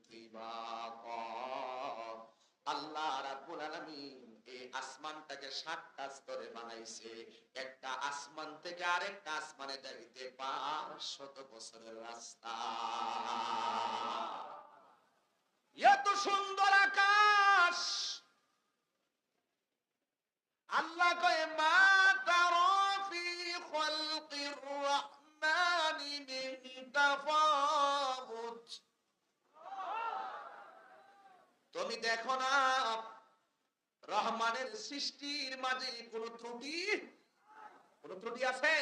তিবাকা। আল্লাহ রাব্বুল আলামিন এই আসমানটাকে 7টা স্তরে বানাইছে। একটা আসমান থেকে আরেকটা আসমানে যাইতে 500 বছরের রাস্তা। এত সুন্দর আকাশ, আল্লাহ কয় মা তারা ফি খালকির রহমানি মিন তাফাউত। তুমি দেখো না রহমানের সৃষ্টির মাঝে কোন ত্রুটি আছে?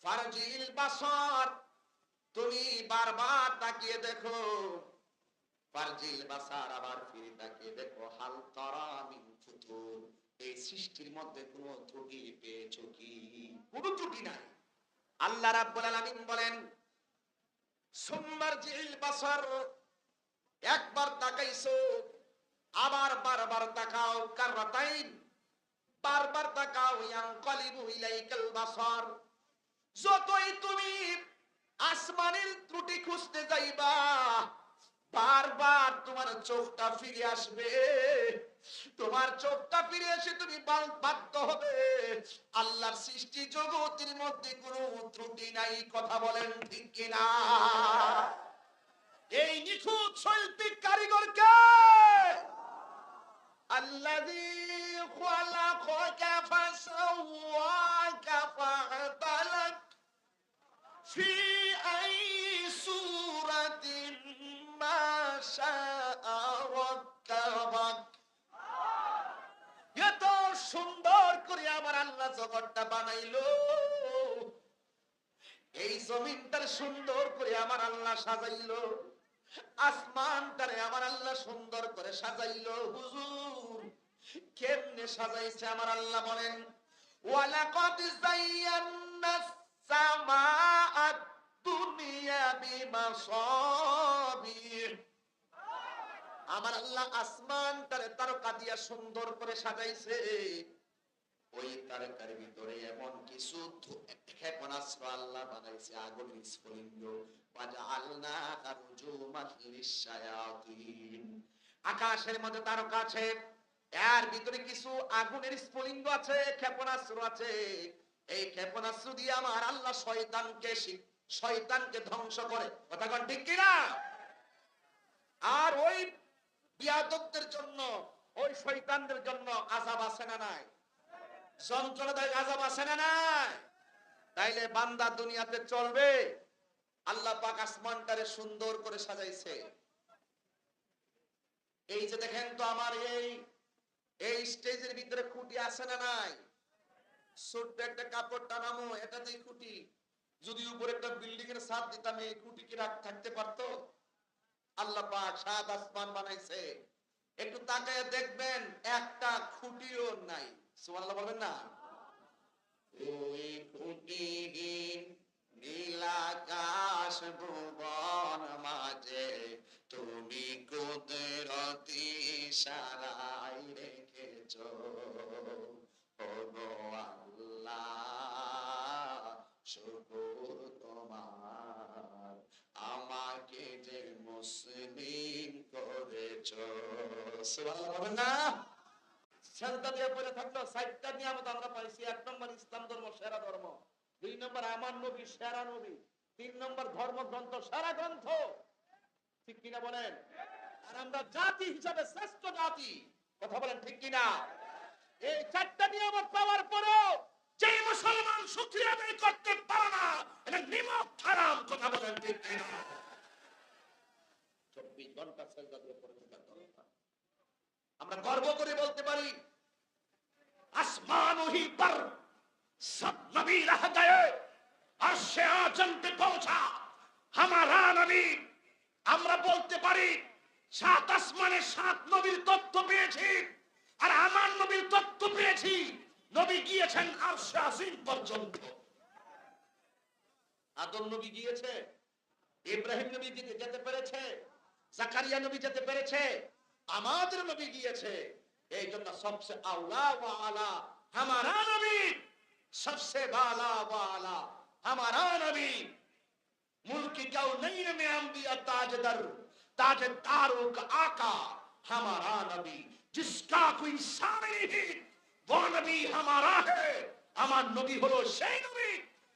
ফারজিল বাসার, তুমি বারবার তাকিয়ে দেখো। ফারজিল বাসার, আবার ফিরে তাকিয়ে দেখো। হাল তারা মিন ফুতুর, এই সৃষ্টির মধ্যে কোন ত্রুটি পেয়েছো কি? কোন ত্রুটি নাই। আল্লাহ রাব্বুল আলামিন বলেন সুম্মারজিল বাসার, একবার তাকাইছো, আবার বারবার তাকাও। কাররাতাইন, বারবার তাকাও। ইয়ানকালিবু ইলাইকাল বাসার, যতই তুমি আসমানের ত্রুটি খুঁজতে যাইবা, বারবার তোমার চোখটা ফিরে আসবে। তোমার চোখটা ফিরে এসে তুমি বাধ্য হবে আল্লাহর সৃষ্টি জগতের মধ্যে কোনো ত্রুটি নাই। কথা বলেন ঠিক কিনা? এই নিখুঁত শৈল্পিক কারিগরকে আল্লাযী খালাকাকা ফাসাওয়াকা ফাআদালাক ফি আই সূরাতিন মা শাআ রাক্কাবাক। এত সুন্দর করে আমার আল্লাহ জগৎটা বানাইলো, এই জমিনটার সুন্দর করে আমার আল্লাহ সাজাইলো, আসমানটারে আমার আল্লাহ সুন্দর করে সাজাইলো। হুজুর কেমনে সাজাইছে আমার আল্লাহ বলেন, ওয়ালাকাদ যায়্যানাস সামাআদ দুনিয়া বিমাসাবিহ। আমার আল্লাহ আসমানটারে তারকা দিয়া সুন্দর করে সাজাইছে। ওই তারকার ভিতরে এমন কিছু ক্ষেপণাস্ত্র আল্লাহ বানাইছে, আগুনের স্ফুলিঙ্গ। আকাশের মধ্যে তারকা আছে, এর ভিতরে কিছু আগুনের স্ফুলিঙ্গ আছে, ক্ষেপণাস্ত্র আছে। এই ক্ষেপণাস্ত্র দিয়ে আমার আল্লাহ শয়তানকে ধ্বংস করে। কথা কোন ঠিক কিনা? আর ওই বিয়াদকদের জন্য, ওই শয়তানদের জন্য আযাব আছে না নাই? যন্ত্রণাদায়ক আযাব আছে না নাই? তাইলে বান্দা দুনিয়াতে চলবে। আল্লাহ পাক আসমানটারে সুন্দর করে সাজাইছে। এই যে দেখেন তো আমার এই স্টেজের ভিতরে খুঁটি আছে না নাই? ছোট্ট একটা কাপড় টানামো, এটাতেই খুঁটি। যদি উপরে একটা বিল্ডিং এর ছাদ দিতাম, এই খুঁটি কি থাকতে পারতো? আল্লাহ পাক সাত আসমান বানাইছে, একটু তাকায় দেখবেন একটা খুঁটিও নাই। সুবহানাল্লাহ বলবেন না? ওই খুঁটিহীন নীলাকাশ ভুবন মাঝে তুমি কুদরতি ইশারায় রেখেছো। ওগো আল্লাহ শুকর তোমার, আমাকে যে মুসলিম করেছো। সুবহানাল্লাহ বলেন না? সেজদা দিয়ে পড়ে থাকলো। 4টা নিয়ামত আমরা পাইছি। 1 নম্বর ইসলাম ধর্ম সেরা ধর্ম, 2 নম্বর আমার নবী সেরা নবী, 3 নম্বর ধর্মগ্রন্থ সেরা গ্রন্থ। ঠিক কিনা বলেন? আর আমরা জাতি হিসাবে শ্রেষ্ঠ জাতি। কথা বলেন ঠিক কিনা? এই 4টা নিয়ামত পাওয়ার পরেও যে মুসলমান শুকরিয়া আদায় করতে পারে না, এটা নিমক হারাম। কথা বলেন ঠিক কিনা? 24 ঘন্টা সেজদা দিয়ে পড়ে থাকার দরকার। আমরা গর্ব করে বলতে পারি आसमानों ही पर सब नबी रह गए, अर्शे आजम पे पहुंचा हमारा नबी। আমরা বলতে পারি 7 আসমানে 7 নবীর তথ্য পেয়েছি, আর আমার নবীর তথ্য পেয়েছি। নবী গিয়েছেন আরশে আজিম পর্যন্ত। আদম নবী গিয়েছে, ইব্রাহিম নবী যেতে পেরেছে, জাকারিয়া নবী যেতে পেরেছে, আমাদের নবী গিয়েছে। এই জন্য সবচেয়ে আওলা ওয়া আলা हमारा नबी, सबसे बाला वाला हमारा नबी। मुल्क कौनैन में अंबिया ताजदर, ताजदारों का आका हमारा नबी, जिसका कोई सामने नहीं वो नबी हमारा है। আমার নবী হলো সেই নবী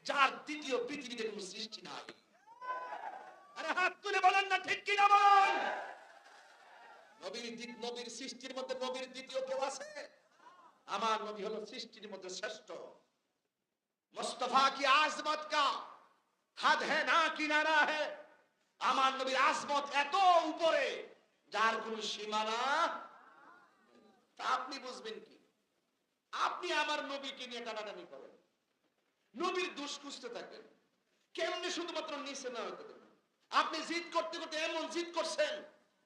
যার দ্বিতীয় পৃথিবীতে কোনো সৃষ্টি নাই। আরে হাত তুলে বলেন না ঠিক কি না বলেন? নবীর সৃষ্টির মধ্যে নবীর দ্বিতীয় কেউ আছে? আমার নবী হলো সৃষ্টির মধ্যে শ্রেষ্ঠ। মুস্তাফা কি আজমত কা হাদ है না কিনারা है। আমার নবীর আজমত এত উপরে যার কোনো সীমানা। আপনি বুঝবেন কি? আপনি আমার নবীকে নিয়ে টানাটানি করেন, নবীর দোষ খুঁজতে থাকেন, কেমনে শুধুমাত্র নিচে না হতে দেবেন। আপনি জিদ করতে করতে এমন জিদ করছেন,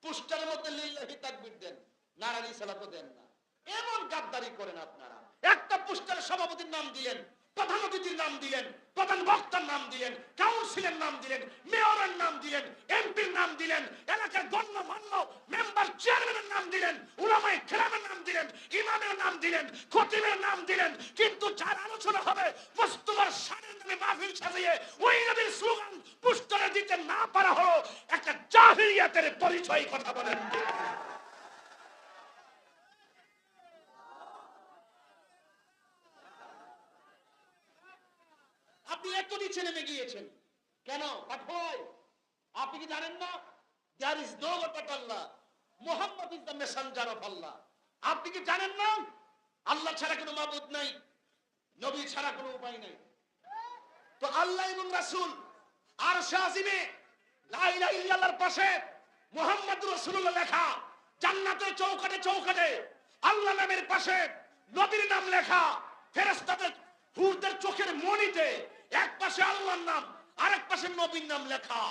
পোস্টারের মধ্যে লিল্লাহি তাকবীর দেন, নারা রিসালাত দেন না। এমন গাদ্দারি করেন আপনারা। একটা পোস্টারের সভাপতির নাম দিলেন, প্রধান অতিথির নাম দিলেন, প্রধান বক্তার নাম দিলেন, কাউন্সিলের নাম দিলেন, মেয়রের নাম দিলেন, এমপির নাম দিলেন, এলাকার গণ্যমান্য মেম্বার চেয়ারম্যানের নাম দিলেন, উলামায়ে কেরামের নাম দিলেন, ইমামের নাম দিলেন, খতিবের নাম দিলেন, কিন্তু যার আলোচনা হবে মুস্তাফার শানের নামে মাহফিল সাজিয়ে ওই নবীর স্লোগান পোস্টারে দিতে না পারা হলো একটা জাহিলিয়াতের পরিচয়। কথা বলেন। আপনি এত নিচে নেমে গিয়েছেন কেন? আপনি কি জানেন না there is no God but Allah, Muhammad is the messenger of Allah? আপনি কি জানেন না আল্লাহ ছাড়া কোনো মাবুদ নাই, নবী ছাড়া কোনো উপায় নাই? তো আল্লাহ এবং রাসূল আরশে আজিমে লা ইলাহা ইল্লাল্লাহর পাশে মুহাম্মাদুর রাসূলুল্লাহ লেখা, জান্নাতের চৌকাঠে চৌকাঠে আল্লাহ নামের পাশে নবীর নাম লেখা, ফেরেশতাদের হুরদের চোখের মণিতে এক পাশে আল্লাহর নাম আর এক পাশে নবীর নাম লেখা।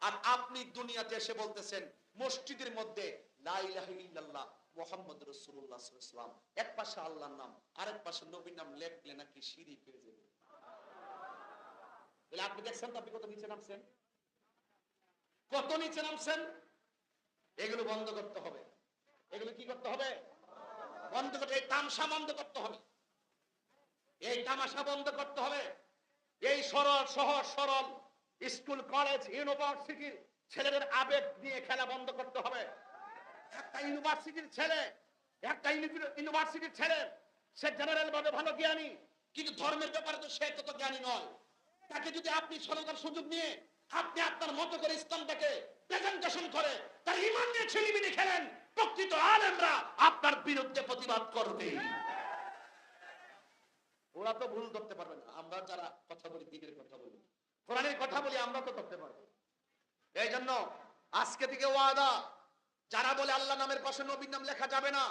আর আপনি দুনিয়াতে এসে বলতেছেন মসজিদের মধ্যে লা ইলাহা ইল্লাল্লাহ মুহাম্মাদুর রাসূলুল্লাহ সাল্লাল্লাহু আলাইহি ওয়াসাল্লাম, এক পাশে আল্লাহর নাম আর এক পাশে নবীর নাম লেখলে নাকি শিরক হয়ে যাবে। তাহলে আপনি দেখছেন তো আপনি কত নিচে নামছেন, কত নিচে নামছেন। এগুলো বন্ধ করতে হবে। এগুলো কি করতে হবে? বন্ধ করতে, এই তামসা বন্ধ করতে হবে, এই তামাশা বন্ধ করতে হবে। এই সরল সহজ সরল স্কুল কলেজ ইউনিভার্সিটির ছেলেদের আবেগ নিয়ে খেলা বন্ধ করতে হবে। একটা ইউনিভার্সিটির ছেলে সে জেনারেল ভাবে ভালো জ্ঞানী, কিন্তু ধর্মের ব্যাপারে তো সে তত জ্ঞানী নয়। তাকে যদি আপনি সরলতার সুযোগ নিয়ে আপনি আপনার মতো করে ইসলামটাকে প্রেজেন্টেশন করে তার ঈমান নিয়ে ছেলেমিনি খেলেন, প্রকৃত আলেমরা আপনার বিরুদ্ধে প্রতিবাদ করবে। ওরা তো ভুল ধরতে পারবে না। আমরা যারা কথা বলি, দিনের কথা বলি, কোরআনের কথা বলি, আমরা তো ধরতে পারবো। এই জন্য আজকে থেকে ওয়াদা, যারা বলে আল্লাহ নামের পাশে নবীর নাম লেখা যাবে না,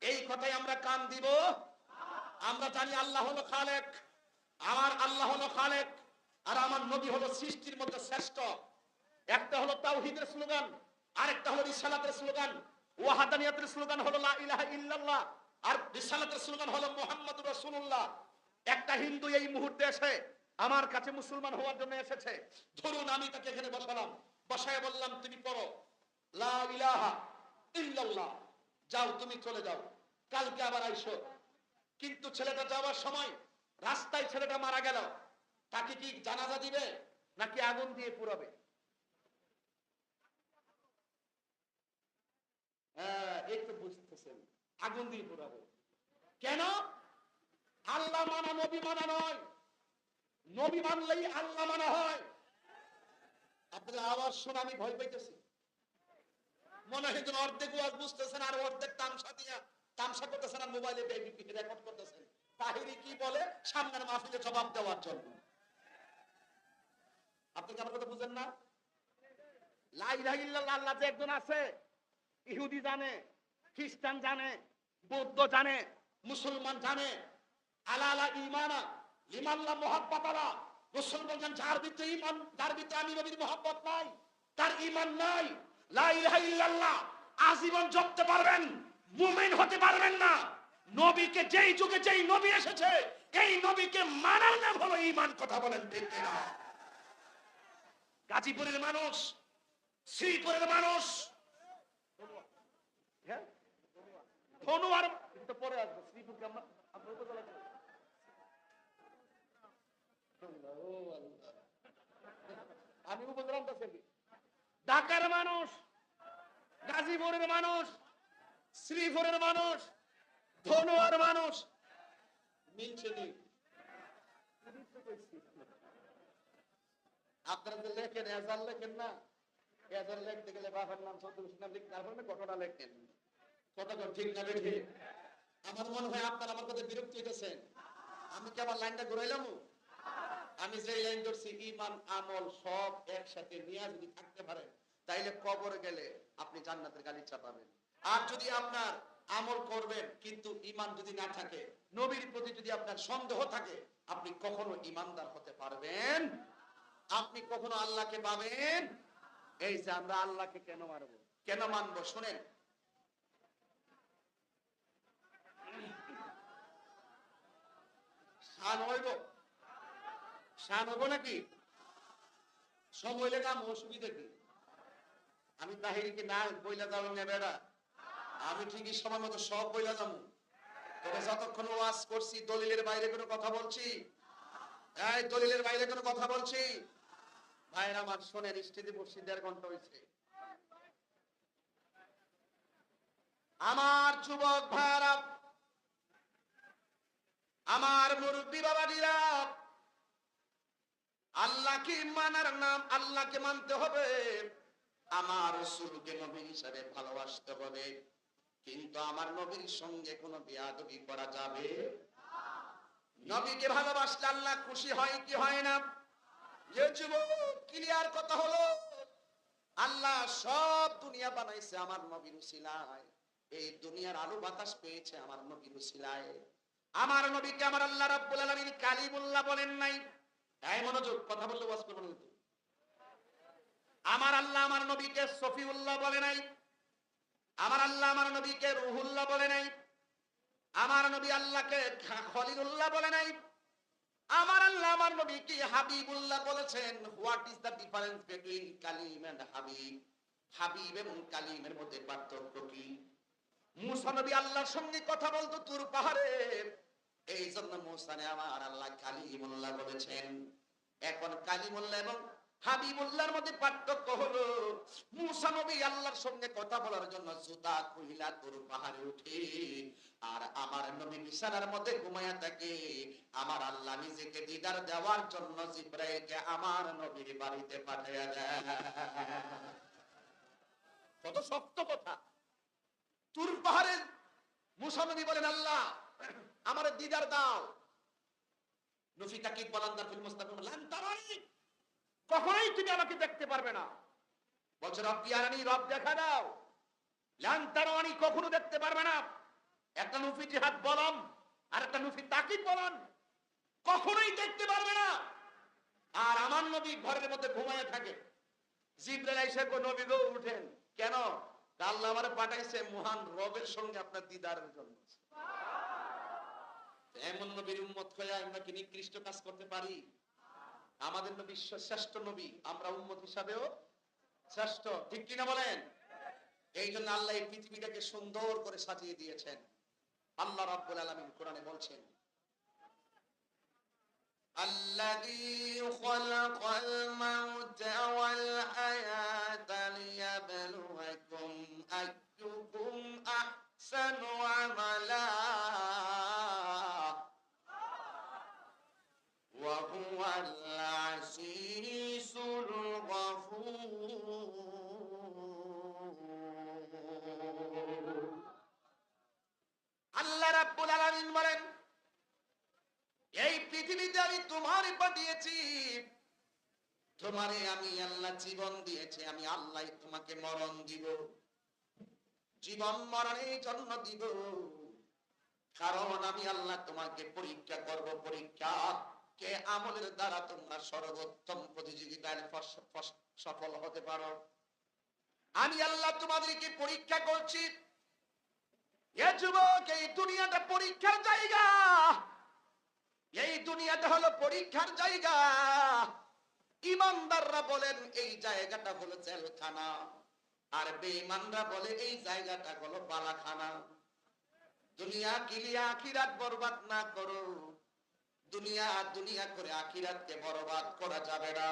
এই কথাই আমরা কান দিব। আমরা জানি আল্লাহ হলো খালেক, আমার আল্লাহ হলো খালেক, আর আমার নবী হলো সৃষ্টির মধ্যে শ্রেষ্ঠ। একটা হলো তাওহীদের স্লোগান, আরেকটা হলো রিসালাতের স্লোগান। ওয়াহাদানিয়াতের স্লোগান হলো লা ইলাহা ইল্লাল্লাহ, আর রিসালাতের স্লোগান হলো মুহাম্মাদুর রাসূলুল্লাহ। একটা হিন্দু এই মুহূর্তে এসে আমার কাছে মুসলমান হওয়ার জন্য এসেছে, ধরুন আমি তাকে এখানে বসালাম, বসায় বললাম তুমি পড়ো লা ইলাহা ইল্লাল্লাহ, যাও তুমি চলে যাও, কালকে আবার আইসো। কিন্তু ছেলেটা যাওয়ার সময় রাস্তায় ছেলেটা মারা গেল, তাকে কি জানাজা দিবে নাকি আগুন দিয়ে পুরাবে? হ্যাঁ, এই তো বুঝতেছেন, আগুন দিয়ে পুরাবে। কেন? আল্লাহ মানা নবী মানা নয়, নবী মানলেই আল্লাহ মানা হয়। আপনাদের আওয়াজ শুনে আমি ভয় পাইতেছি, মনে হয় যেন অর্ধেক ওয়াজ বুঝতেছেন আর অর্ধেক তামসা করতেছেন আর মোবাইলে রেকর্ড করতেছেন। তাহিরি কি বলে সামনের মাহফিলে জবাব দেওয়ার জন্য। আপনি কি আমার কথা বুঝেন না? লা ইলাহা ইল্লাল্লাহ আল্লাহ যে একজন আছে, ইহুদি জানে, খ্রিস্টান জানে, বৌদ্ধ জানে, মুসলমান জানে। আলা আলা ঈমানা লিমাল্লাহ মুহাব্বাতালা, মুসলমান জান যার ভিতরে ঈমান, যার ভিতরে আমি নবীর মুহাব্বত নাই, তার ঈমান নাই। লা ইলাহা ইল্লাল্লাহ আজীবন জপতে পারবেন, মুমিন হতে পারবেন না। নবীকে যেই যুগে যেই নবী এসেছে, এই নবীকে মানার নাম হলো ঈমান। কথা বলেন ঠিক কিনা? গাজীপুরের মানুষ, শ্রীপুরের মানুষ, হ্যাঁ ধনুয়ার তো পরে আসবে, শ্রীপুর আমরা উপজেলা আমি উপজেলা ঢাকার মানুষ, গাজীপুরের মানুষ, শ্রীপুরের মানুষ, ধনুয়ার মানুষ মিলছে নি। আপনারা তো লেখেন, এজার লেখেন না, এজার লিখতে গেলে বাবার নাম চৌধুরীর নাম লিখতে তারপরে ঘটনা লেখেন। কতক্ষণ ঠিক না বেঠে? আমার মনে হয় আপনার আমার কথা বিরক্ত হইতেছেন। আমি কি আমার লাইনটা ঘুরাইলাম? আমি যে লাইন ধরছি, ঈমান আমল সব একসাথে নিয়ে যদি থাকতে পারেন, তাইলে কবরে গেলে আপনি জান্নাতের গালিচা পাবেন। আর যদি আপনার আমল করবেন কিন্তু ঈমান যদি না থাকে, নবীর প্রতি যদি আপনার সন্দেহ থাকে, আপনি কখনো ঈমানদার হতে পারবেন, আপনি কখনো আল্লাহকে পাবেন। এই যে আমরা আল্লাহকে কেন মানবো, কেন মানবো শুনেন। শান হইব, শান হবো নাকি? সব হইলে কাম, অসুবিধা কি? আমি তাহিরিকে না বইলা যাবো না বেড়া, আমি ঠিকই সময় মতো সব বইলা যাবো। তবে যতক্ষণ ওয়াজ করছি দলিলের বাইরে কোনো কথা বলছি, এই দলিলের বাইরে কোনো কথা বলছি, ভাইরা আমার শোনেন, স্টেজে বসছি 1.5 ঘন্টা হয়েছে। আমার যুবক ভাইরা, আমার মুরব্বী বাবাজিরা, আল্লাহকে মানার নাম, আল্লাহকে মানতে হবে, আমার রাসূলকে নবী হিসেবে ভালোবাসতে হবে, কিন্তু আমার নবীর সঙ্গে কোনো বেয়াদবি করা যাবে না। নবীকে ভালোবাসলে আল্লাহ খুশি হয় কি হয় না? যে যুবক, ক্লিয়ার কথা হলো, আল্লাহ সব দুনিয়া বানাইছে আমার নবীর উসিলায়, এই দুনিয়ার আলো বাতাস পেয়েছে আমার নবীর উসিলায়। আমার নবীকে আমার আল্লাহ রাব্বুল আলামিন কালিমুল্লাহ বলেন নাই। এই মনোযোগ, কথা বললে ওয়াজ করবেন কিন্তু। আমার আল্লাহ আমার নবীকে সফিউল্লাহ বলে নাই, আমার আল্লাহ আমার নবীকে রুহুল্লাহ বলে নাই, আমার নবী আল্লাহকে খলিলুল্লাহ বলে নাই, আমার আল্লাহ আমার নবীকে হাবিবুল্লাহ বলেছেন। What is the difference between Kalim and Habib? হাবিব এবং কালিমের মধ্যে পার্থক্য কি? মুসা নবী আল্লাহর সঙ্গে কথা বলতো তুর পাহাড়ে, এই জন্য মুসানে আমার আল্লাহ কালিমুল্লাহ বলেছেন। এখন কালিমুল্লাহ এবং হাবিবুল্লাহর মধ্যে পার্থক্য হলো, মুসা নবী আল্লাহর সঙ্গে কথা বলার জন্য জুতা খুইলা তুর পাহাড়ে উঠে, আর আমার নবী বিছানার মধ্যে ঘুমায়া থাকে। আমার আল্লাহ নিজেকে দিদার দেওয়ার জন্য জিবরাইলকে আমার নবীর বাড়িতে পাঠিয়ে দেয়। কত শক্ত কথা! তুর পাহাড়ে মুসা নবী বলেন, আল্লাহ আমার দিদার দাও। নফি তাকিব বালান্দার ফিল মুস্তাকিম, লান তারানি, কখনোই তুমি আমাকে দেখতে পারবে না। বলছে রব্বি আরানি, রব দেখা দাও। লান তারানি, কখনো দেখতে পারবে না। একটা নফি জিহাদ বলম, আর একটা নফি তাকিব বলন, কখনোই দেখতে পারবে না। আর আমার নবী ঘরের মধ্যে ঘুমায় থাকে। জিবরাইল এসে কো, নবী গো উঠেন। কেন? আল্লাহ আমারে পাঠাইছে মহান রবের সঙ্গে আপনার দিদারের জন্য। এমন নবীর উম্মত হয়ে আমরা কি নিকৃষ্ট কাজ করতে পারি? আমাদের নবী শ্রেষ্ঠ নবী, আমরা উম্মত হিসাবেও শ্রেষ্ঠ, ঠিক কিনা বলেন? এই জন্য আল্লাহ এই পৃথিবীটাকে সুন্দর করে সাজিয়ে দিয়েছেন। আল্লাহ রাব্বুল আলামিন কোরআনে বলছেন, الذي خلق الموت والحياة ليبلوكم أيكم أحسن عملا وهو العزيز الغفور। আল্লাহ রাব্বুল আলামিন বলেন, এই পৃথিবীতে আমি তোমারে পাঠিয়েছি, তোমারে আমি আল্লাহ জীবন দিয়েছি, আমি আল্লাহ তোমাকে মরণ দিব। জীবন মরণ এই জন্য দিব কারণ আমি আল্লাহ তোমাকে পরীক্ষা করব। পরীক্ষা কে আমলের দ্বারা তোমরা সর্বোত্তম প্রতিযোগিতায় সফল হতে পারো। আমি আল্লাহ তোমাদেরকে পরীক্ষা করছি। এ যুবক, এই দুনিয়াটা পরীক্ষার জায়গা, এই দুনিয়াটা হলো পরীক্ষার জায়গা। ঈমানদাররা বলেন এই জায়গাটা হলো জেলখানা, আর বেঈমানরা বলে এই জায়গাটা হলো বালাখানা। দুনিয়া কিলিয়া আখিরাত বরবাদ না করো। दुनिया दुनिया करे आखिरत के बर्बाद करा जाबे ना।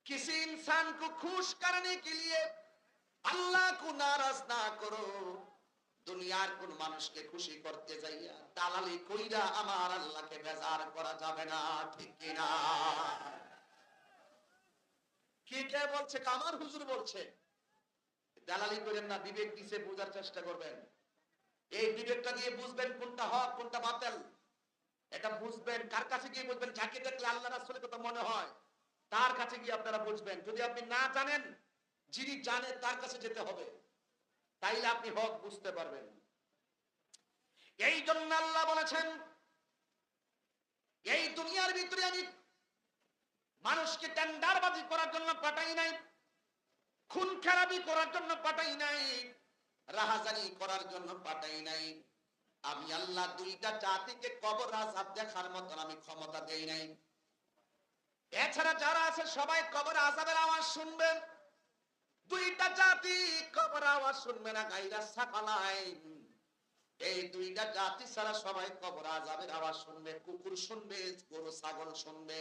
किसी इंसान को खुश करने के लिए अल्लाह আল্লাহকে নারাজ না করো। দুনিয়ার কোন মানুষকে খুশি করতে যাইয়া দালালি কইরা আমার আল্লাহকে বেজার করা যাবে না, ঠিক কিনা? কে বলছে? কামার হুজুর বলছে দালালি করেন না, বিবেক দিছে, বোঝার চেষ্টা করবেন। এই বিবেকটা দিয়ে বুঝবেন কোনটা হক কোনটা বাতিল। এটা বুঝবেন কার কাছে গিয়ে বুঝবেন? যাকে দেখলে আল্লাহ রাসূলের কথা মনে হয় তার কাছে গিয়ে আপনারা বুঝবেন। যদি আপনি না জানেন, যিনি জানেন তার কাছে যেতে হবে, তাইলে আপনি হক বুঝতে পারবেন। এই জন্য আল্লাহ বলেছেন, এই দুনিয়ার ভিতরে আমি মানুষকে টেন্ডারবাজি করার জন্য পাঠাই নাই, খুন খারাপি করার জন্য পাঠাই নাই, রাহাজানি করার জন্য পাঠাই নাই। আমি আল্লাহ দুইটা জাতিকে কবর আযাব দেখার মতন আমি ক্ষমতা দেই নাই। এছাড়া যারা আছে সবাই কবর আযাবের আওয়াজ শুনবেন। দুইটা জাতি কবর আওয়াজ শুনবে না, গায়রা সাকালাইন। এই দুইটা জাতি ছাড়া সবাই কবর আযাবের আওয়াজ শুনবে। কুকুর শুনবে, গরু ছাগল শুনবে।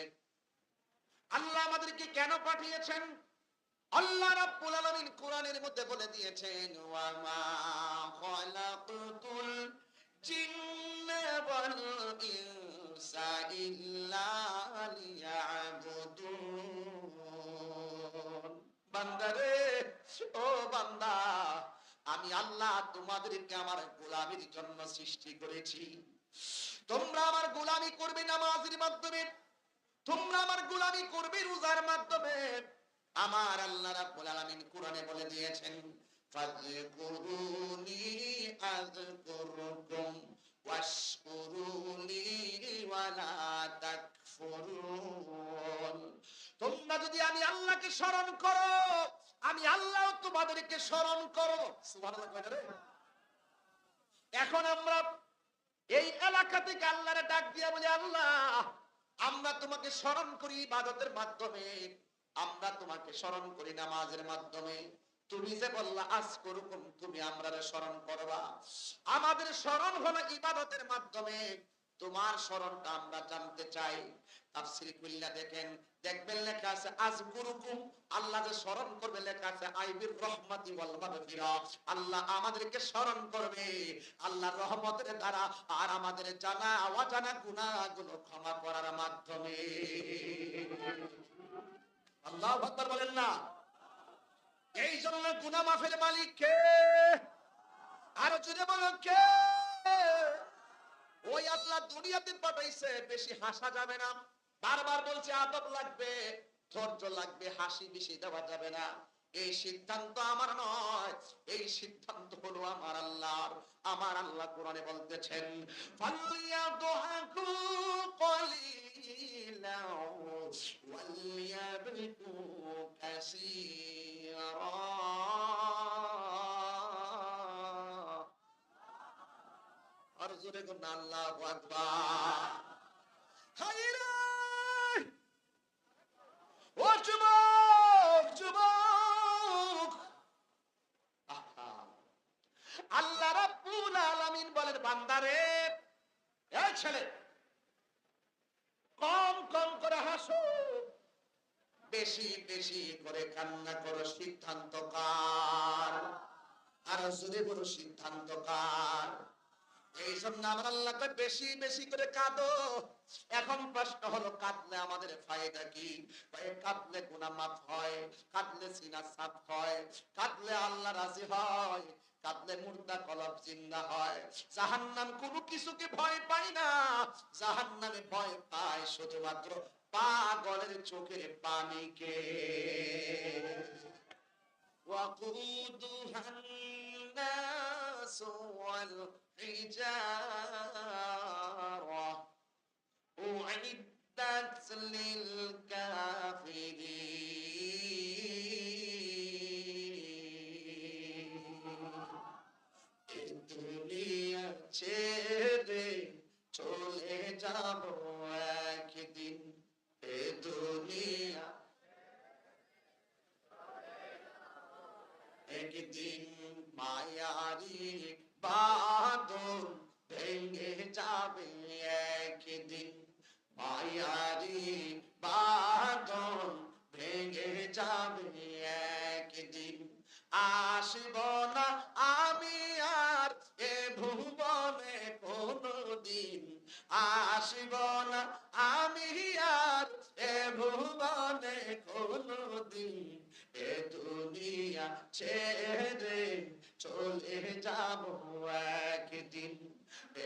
আল্লাহ আমাদেরকে কেন পাঠিয়েছেন? আল্লাহ রাব্বুল আলামিন কোরআনের মধ্যে বলে দিয়েছেন, ওয়া মা খালাকতুল জিন্না ওয়াল ইনসা ইল্লা লিয়াবুদুন। বান্দারে, ও বান্দা, আমি আল্লাহ তোমাদেরকে আমার গোলামির জন্য সৃষ্টি করেছি। তোমরা আমার গোলামি করবে নামাজের মাধ্যমে, তোমরা আমার গোলামি করবে রোজার মাধ্যমে। আমার আল্লাহ রাব্বুল আলামিন কোরআনে বলে দিয়েছেন, ফাযকুরুনি আযকুরুকুম ওয়াশকুরুনি ওয়ালা তাকফুরুন। তোমরা যদি আমি আল্লাহকে স্মরণ করো, আমি আল্লাহ তোমাদেরকে স্মরণ করব। সুবহানাল্লাহ কয় না রে? এখন আমরা এই এলাকা থেকে আল্লাহরে ডাক দিয়া বলি, আল্লাহ আমরা তোমাকে স্মরণ করি ইবাদতের মাধ্যমে, আমরা তোমাকে স্মরণ করি নামাজের মাধ্যমে। তুমি যে বললা আযকুরুকুম, তুমি আমরারে স্মরণ করবা। আমাদের স্মরণ হলো ইবাদতের মাধ্যমে। তোমার স্মরণটা আমরা জানতে চাই। তাফসীর খুলনা দেখেন, দেখবেন লেখা আছে আযকুরুকুম, আল্লাহ যে স্মরণ করবে লেখা আছে আইবির রহমাতি ওয়াল মাগফিরা। আল্লাহ আমাদেরকে স্মরণ করবে আল্লাহর রহমতের দ্বারা, আর আমাদের জানা অজানা গুনাহগুলো ক্ষমা করার মাধ্যমে। আল্লাহু আকবার বলেন না? এই জন্য গুনাহ মাফের মালিক কে? আরো জোরে বলেন কে? ওই আল্লাহ দুনিয়াতে পাঠাইছে, বেশি হাসা যাবে না। বারবার বলছে আদব লাগবে, ধৈর্য লাগবে, হাসি বেশি দেওয়া যাবে না। এই সিদ্ধান্ত আমার নয়, এই সিদ্ধান্ত হলো আমার আল্লাহর। আমার আল্লাহ কোরআনে বলতেছেন, ফালিয়াদহাকু কলিলাও ওয়ালিয়াবকু কাসীরা। আর জোরে কোন আল্লাহু আকবার। হায়রে ও যুবক, যুবক, আল্লাহ রাব্বুল আলামিন বলেন, বান্দারে, এই ছেলে, কম কম করে হাসো, বেশি বেশি করে কান্না করো। সিদ্ধান্ত কার? আর জোরে বলো, সিদ্ধান্ত কার? এই জন্য আমার আল্লাহ কয় বেশি বেশি করে কাঁদো। এখন প্রশ্ন হলো, কাঁদলে আমাদের ফায়দা কি? কাঁদলে গুনাহ মাফ হয়, কাঁদলে সিনা সাফ হয়, কাঁদলে আল্লাহ রাজি হয়, কাঁদলে মুর্দা কলব জিন্দা হয়। জাহান্নাম কোনো কিছুকে ভয় পায় না, জাহান্নামে ভয় পায় শুধুমাত্র পাগলের চোখের পানিকে। وقودها الناس والحجارة أعدت للكافرين। দুনিয়া ছেড়ে চলে যাব একদিন, এ দুনিয়া একদিন মায়ারি বাঁধন ভেঙে যাবে একদিন, মায়ারি বাঁধন ভেঙে যাবে একদিন। আসিব না আমি আর এ ভুবনে কোনদিন, আসিব না আমি আর এ ভুবনে কোনদিন, এ দুনিয়া ছেড়ে চলে যাব একদিন,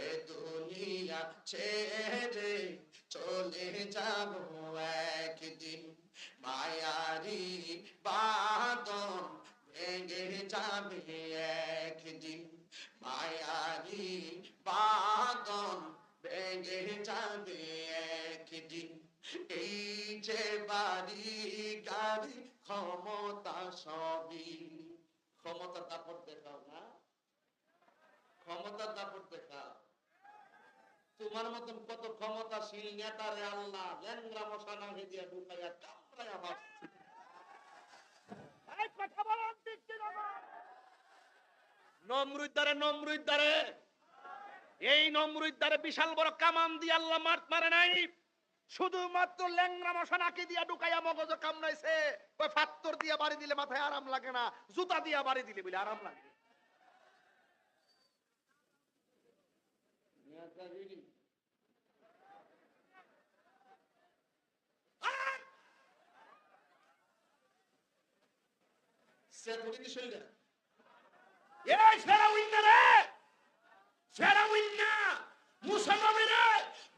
এ দুনিয়া ছেড়ে চলে যাব একদিন, মায়ারি বাঁধন ভেঙে যাবে একদিন, মায়ারি বাঁধন ভেঙে যাবে একদিন, এই যে বাড়ি গাড়ি ক্ষমতা সবই, ক্ষমতার দাপট দেখাও না, ক্ষমতার দাপট দেখাও। তোমার মতন কত ক্ষমতাশীল নেতারে আল্লাহ ল্যাংরা মশা না দিয়া ঢুকাইয়া কামড়ায় আমার নমরুদ্দারে এই নমরুদ্দারে বিশাল বড় কামান দিয়ে আল্লাহ মারে নাই, শুধুমাত্র ল্যাংরা মশা নাকি দিয়া ঢুকাইয়া মগজ কামড়াইছে। ওই ফাত্তর দিয়া বাড়ি দিলে মাথায় আরাম লাগে না, জুতা দিয়া বাড়ি দিলে বলে আরাম লাগে।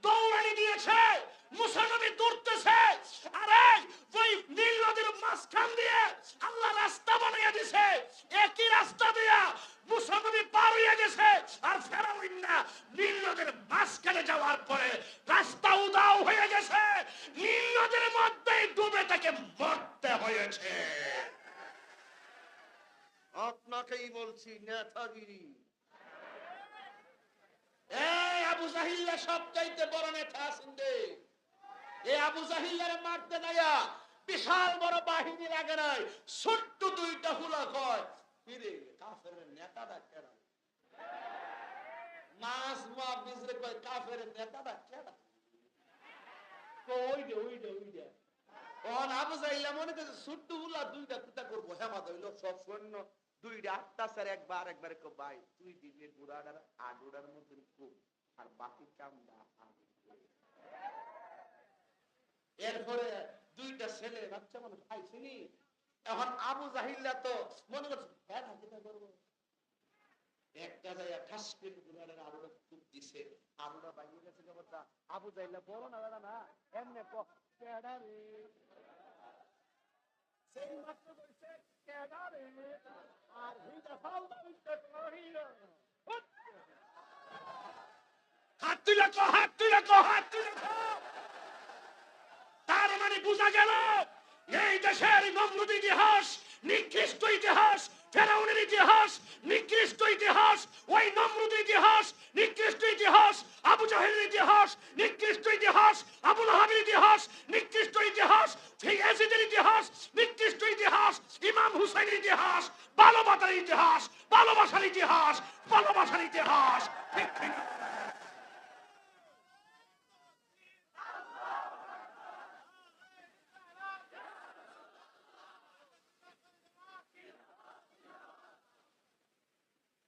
দৌড়ানি দিয়েছে, মুসা নবী দৌড়তেছে, আরে ওই নীল নদীর মাঝখান দিয়ে আল্লাহ রাস্তা বানিয়ে দিয়েছে, একই রাস্তা দিয়া মুসা নবী পার হয়ে গেছে, আর ফেরাউন না নীল নদীর মাঝখানে যাওয়ার পরে রাস্তা উধাও হয়ে গেছে, নীল নদীর মধ্যেই ডুবে তাকে মরতে হয়েছে। আপনাকেই বলছি নেতাগিরি। এই আবু জাহিল্লা সবচাইতে বড় নেতা আছেন রে। এই আবু জাহিল্লারে মারতে যাইয়া বিশাল বড় বাহিনী লাগে নাই, ছোট্ট দুইটা হুলা কয় ফিরে কাফেরের নেতাটা কেডা, মাস মুআবিজরে কয় কাফেরের নেতাটা কেডা, ওই দে ওন আবু জাহিল্লা মনে করে ছোট্ট হুলা দুইটা কিতা করব, হেমাত হইল সব সৈন্য দুইটা আটটাছের একবার কো ভাই তুই দিলে বুড়াটার আডুড়ার মতন খুব, আর বাকি কামটা এরপরে দুইটা ছেলে বাচ্চা মানুষ আইছিনি। এখন আবু জাহিল্লা তো মনে করছে হ্যাঁ না কিতা করব, একটা জায়গা ঠাস করে বুড়াটার আডুড়া খুব দিছে, আডুড়া বাইরে গেছে কথা। আবু জাহিল্লা বড় না দাদা না এমনে ক কেডা রে, সেই মাত্র কইছে কেডা রে, আর হিটা ফালদা উঠতে কহিল হাত তুলে কো, হাত তুলে কো, হাত তুলে কো। তার মানে বোঝা গেল এই দেশের নমরুদ ইতিহাস নিকৃষ্ট ইতিহাস, ফেরাউনের ইতিহাস নিকৃষ্ট ইতিহাস, ওই নমরুদ ইতিহাস নিকৃষ্ট ইতিহাস, আবু জাহেলের ইতিহাস নিকৃষ্ট ইতিহাস, আবু লাহাবের ইতিহাস নিকৃষ্ট ইতিহাস, ইয়াজিদের ইতিহাস নিকৃষ্ট ইতিহাস, ইমাম হুসাইনের ইতিহাস ভালোবাসার ইতিহাস, ভালোবাসার ইতিহাস, ভালোবাসার ইতিহাস।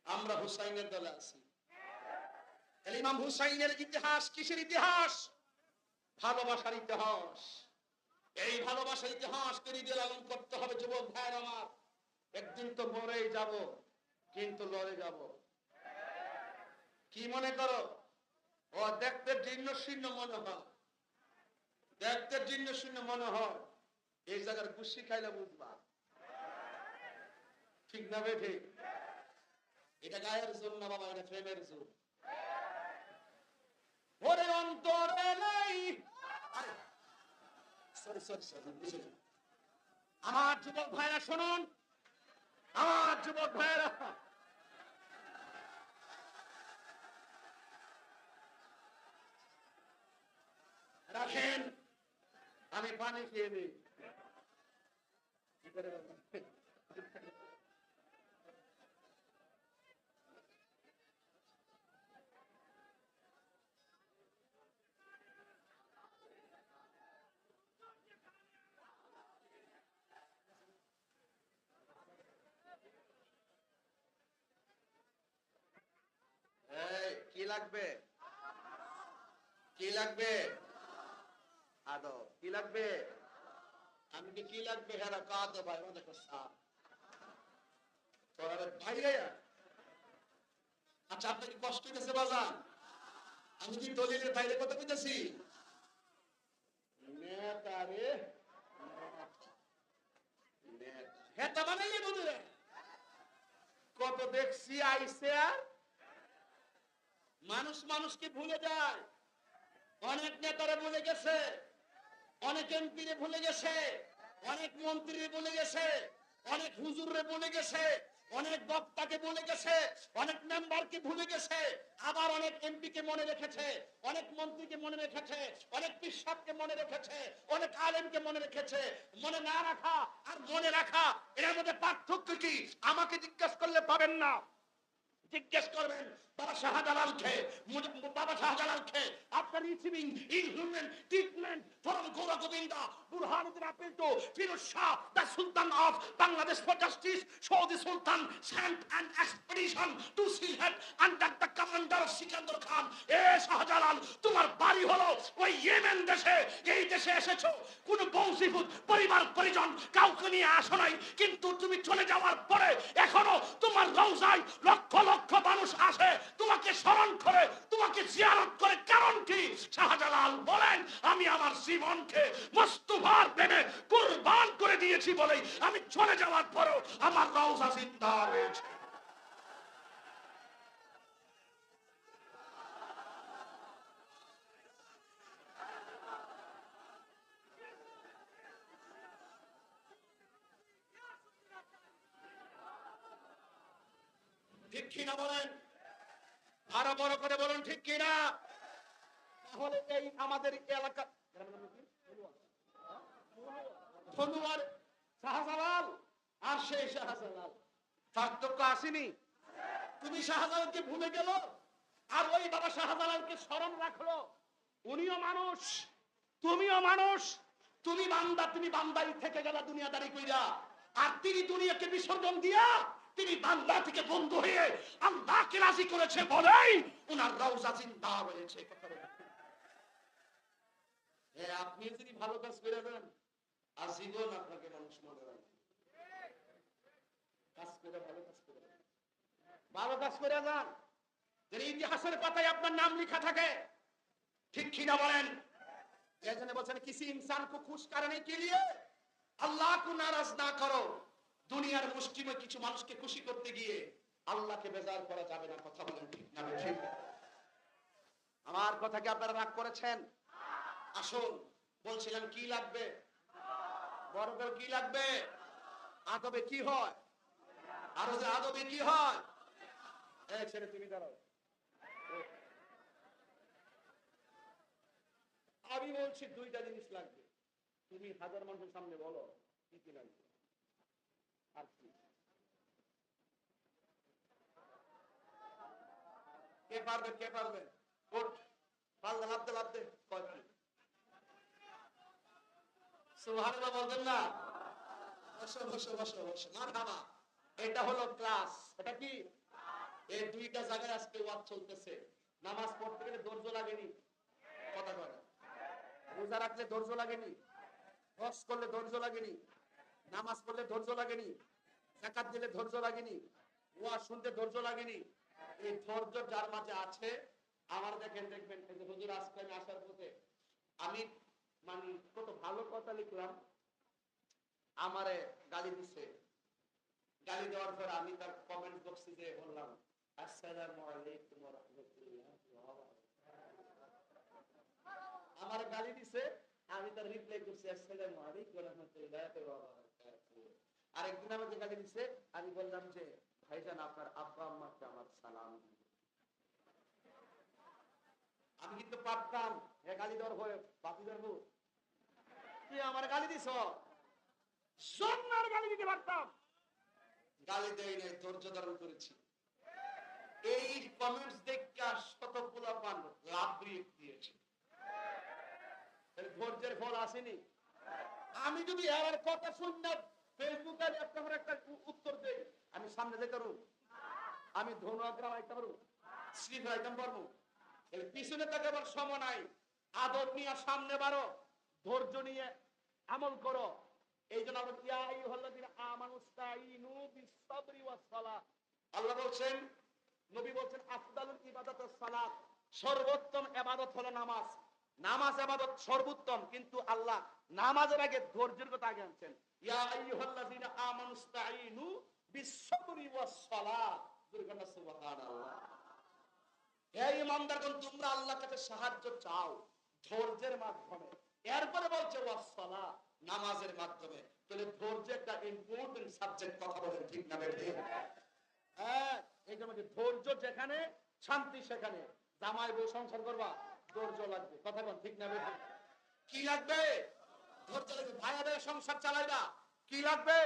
আমরা হুসাইনের দলে আছি। ইমাম হুসাইনের ইতিহাস কিসের ইতিহাস? ভালোবাসার ইতিহাস। এই ভালোবাসার ইতিহাসকে হৃদয়ে লালন করতে হবে যুবক ভাইয়ের আমার। একদিন তো মরেই যাব, কিন্তু লড়ে যাব। কি মনে করো? ও দেখতে জীর্ণ শীর্ণ মনে হয়, দেখতে জীর্ণ শীর্ণ মনে হয়, এই জায়গার গুষ্টি খাইলে বুঝবা ঠিক না বেঠে। এটা গায়ের জোর না বাবা, এটা প্রেমের জোর। ওরে অন্তরে নাই, আমার যুবক ভাইরা শুনুন, আমার যুবক ভাইরা রাখেন, আমি পানি খেয়ে নিই। লাগবে? কি লাগবে? আদব। কি লাগবে? আমি কি লাগবে? হেরা কাদ ভাই আমাদের সাপ তোরা ভাই। আচ্ছা, আপনার কি কষ্ট হইতেছে বাজান? আমি কি দলিলের বাইরে কথা কইতেছি? নেতারে নেতা বানাইলে বন্ধুরা কত দেখছি আইসে আর মানুষ মানুষকে ভুলে যায়। অনেক নেতারা ভুলে গেছে, অনেক এমপিরে ভুলে গেছে, অনেক মন্ত্রীরে ভুলে গেছে, অনেক হুজুরে ভুলে গেছে, অনেক বক্তাকে ভুলে গেছে, অনেক মেম্বারকে ভুলে গেছে, আবার অনেক এমপিকে মনে রেখেছে, অনেক মন্ত্রীকে মনে রেখেছে, অনেক পিসাবকে মনে রেখেছে, অনেক আলেমকে মনে রেখেছে। মনে না রাখা আর মনে রাখা এর মধ্যে পার্থক্য কি? আমাকে জিজ্ঞেস করলে পাবেন না। জিজ্ঞেস করবেন বাবা শাহজালালকে। বাবা শাহজালালকে after receiving inhuman treatment from Gora Govinda Burhanuddin appealed to Firoz Shah, the Sultan of Bangladesh, for justice. So the Sultan sent an expedition to Sylhet under the commander of Sikandar Khan. Shahjalal, তোমার বাড়ি হলো ওই Yemen দেশে। এই দেশে এসেছো কোন বংশীভূত পরিবার পরিজন কাউকে নিয়ে আসো নাই, কিন্তু তুমি চলে যাওয়ার পরে এখনো তোমার রওজায় লক্ষ লক্ষ মানুষ আসে তোমাকে স্মরণ করে, তোমাকে জিয়ারত করে। কারণ কি? শাহজালাল বলেন, আমি আমার জীবনকে মুস্তাফার প্রেমে কুরবান করে দিয়েছি বলেই আমি চলে যাওয়ার পরেও আমার রওজা জিন্দা রয়েছে। ঠিক কিনা বলেন? আরো বড় করে বলুন ঠিক কিনা? তাহলে এই আমাদের এলাকা ধন্যবাদ শাহজালাল আর সেই শাহজালাল পার্থক্য আসেনি। তুমি শাহজালালকে ভুলে গেল আর ওই বাবা শাহজালালকে স্মরণ রাখলো। উনিও মানুষ, তুমিও মানুষ। তুমি বান্দা, তুমি বান্দাই থেকে গেলা দুনিয়াদারি কইরা, আর তিনি দুনিয়াকে বিসর্জন দিয়া তিনি বান্দা থেকে বন্ধু হয়ে আল্লাহকে রাজি করেছে বলেই উনার রওজা জিন্দা হয়েছে। আপনি যদি ভালো কাজ করে দেন আজীবন আপনাকে মানুষ মনে রাখবে। কাজ করে ভালো কাজ করে দেন, ভালো কাজ করে যান, যেন ইতিহাসের পাতায় আপনার নাম লেখা থাকে। ঠিক কিনা বলেন? এজন্য বলছেন কিসি ইনসান কো খুশ করনে কে লিয়ে আল্লাহ কো নারাজ না করো। দুনিয়ার মুষ্টিময় কিছু মানুষকে খুশি করতে গিয়ে আল্লাহকে বেজার করা যাবে না। কথা বলেন ঠিক না ঠিক? আমার কথা কি আপনারা রাগ করেছেন? আসুন, বলছিলাম কি লাগবে? বড় করে কি লাগবে? আদবে কি হয়? আরো যে আদবে কি হয়? এই ছেলে তুমি দাঁড়াও। আমি বলছি দুইটা জিনিস লাগবে। তুমি হাজার মানুষের সামনে বলো কি কি লাগবে। আর কি? কে পারবে? কে পারবে? ওঠ, পাল্লা লাভতে লাভতে কয়টি? সুবহানাল্লাহ বলবেন না? বসো বসো বসো বসো। মারহাবা। এটা হলো ক্লাস। এটা কি? এই দুইটা জায়গায় আজকে ওয়াজ চলতেছে। নামাজ পড়তে গেলে ধৈর্য লাগেনি? কথা বলে। রোজা রাখলে ধৈর্য লাগেনি? হজ করলে ধৈর্য লাগেনি? নামাজ পড়লে ধৈর্য লাগেনি? যাকাত দিলে ধৈর্য লাগেনি? ওয়াজ শুনতে ধৈর্য লাগেনি? এই ধৈর্য যার মাঝে আছে, আমার দেখেন দেখবেন এই যে হুজুর আজকে আমি আসার পথে আমি মানে কত ভালো কথা লিখলাম, আমারে গালি দিছে। গালি দেওয়ার পর আমি তার কমেন্ট বক্সে যে বললাম আসসালামু আলাইকুম ওয়া রাহমাতুল্লাহ, আমার গালি দিছে, আমি তার রিপ্লাই করছি আসসালামু আলাইকুম ওয়া রাহমাতুল্লাহ ওয়া বারাকাতুহু। আরেকদিন আমাকে গালি দিছে, আমি বললাম যে ভাইজান আপনার আব্বা আম্মাকে আমার সালাম দিন। আমি কিন্তু পারতাম এ গালি দেওয়ার ভয়ে বাপি ধরবো, তুই আমার গালি দিছ, জন্মের গালি দিতে পারতাম, গালি দেই নাই, ধৈর্য ধারণ করেছি। এই কমেন্টস দেখে শতগুলা পান লাভ দিয়েছে। ধৈর্যের ফল আসেনি। আমি যদি এর কথা শুননা ফেসবুকে একটা উত্তর দেই, আমি সামনে যেতে পারবো? আমি ধনু আগ্রাম আইতে পারবো? শ্রী আইতাম পারবো? এর পিছনে তাকাবার সময় নাই। আদর নিয়ে সামনে বাড়ো, ধৈর্য নিয়ে আমল করো। এই জন্য ইয়া আইয়ুহাল্লাযীনা আমানুস্তাঈনু বিস-সাবরি ওয়াস-সালাহ। আল্লাহ বলছেন, নবী বলছেন, আফদালুল ইবাদাতুস সালাত, সর্বোত্তম ইবাদত হলো নামাজ। নামাজ ইবাদত সর্বোত্তম, কিন্তু আল্লাহ নামাজের আগে ধৈর্যের কথা আগে আনছেন। ইয়া আইয়ুহাল্লাযীনা আমানুস্তাঈনু বিস-সাবরি ওয়াস-সালাহ। সুবহানাল্লাহ। হে ঈমানদারগণ, তোমরা আল্লাহর কাছে সাহায্য চাও ধৈর্যের মাধ্যমে। এরপরে বলছে ওয়াস-সালাহ, নামাজের মাধ্যমে। তাহলে ধৈর্য একটা ইম্পর্টেন্ট সাবজেক্ট, কথা বলেন ঠিক না বেঠিক? হ্যাঁ, এই জন্য ধৈর্য যেখানে শান্তি সেখানে। জামাই বউ সংসার করবা, ধৈর্য লাগবে, কথা বলেন ঠিক না বেঠিক? কি লাগবে? ধৈর্য লাগবে। ভাইয়াদের সংসার চালাইবা, কি লাগবে?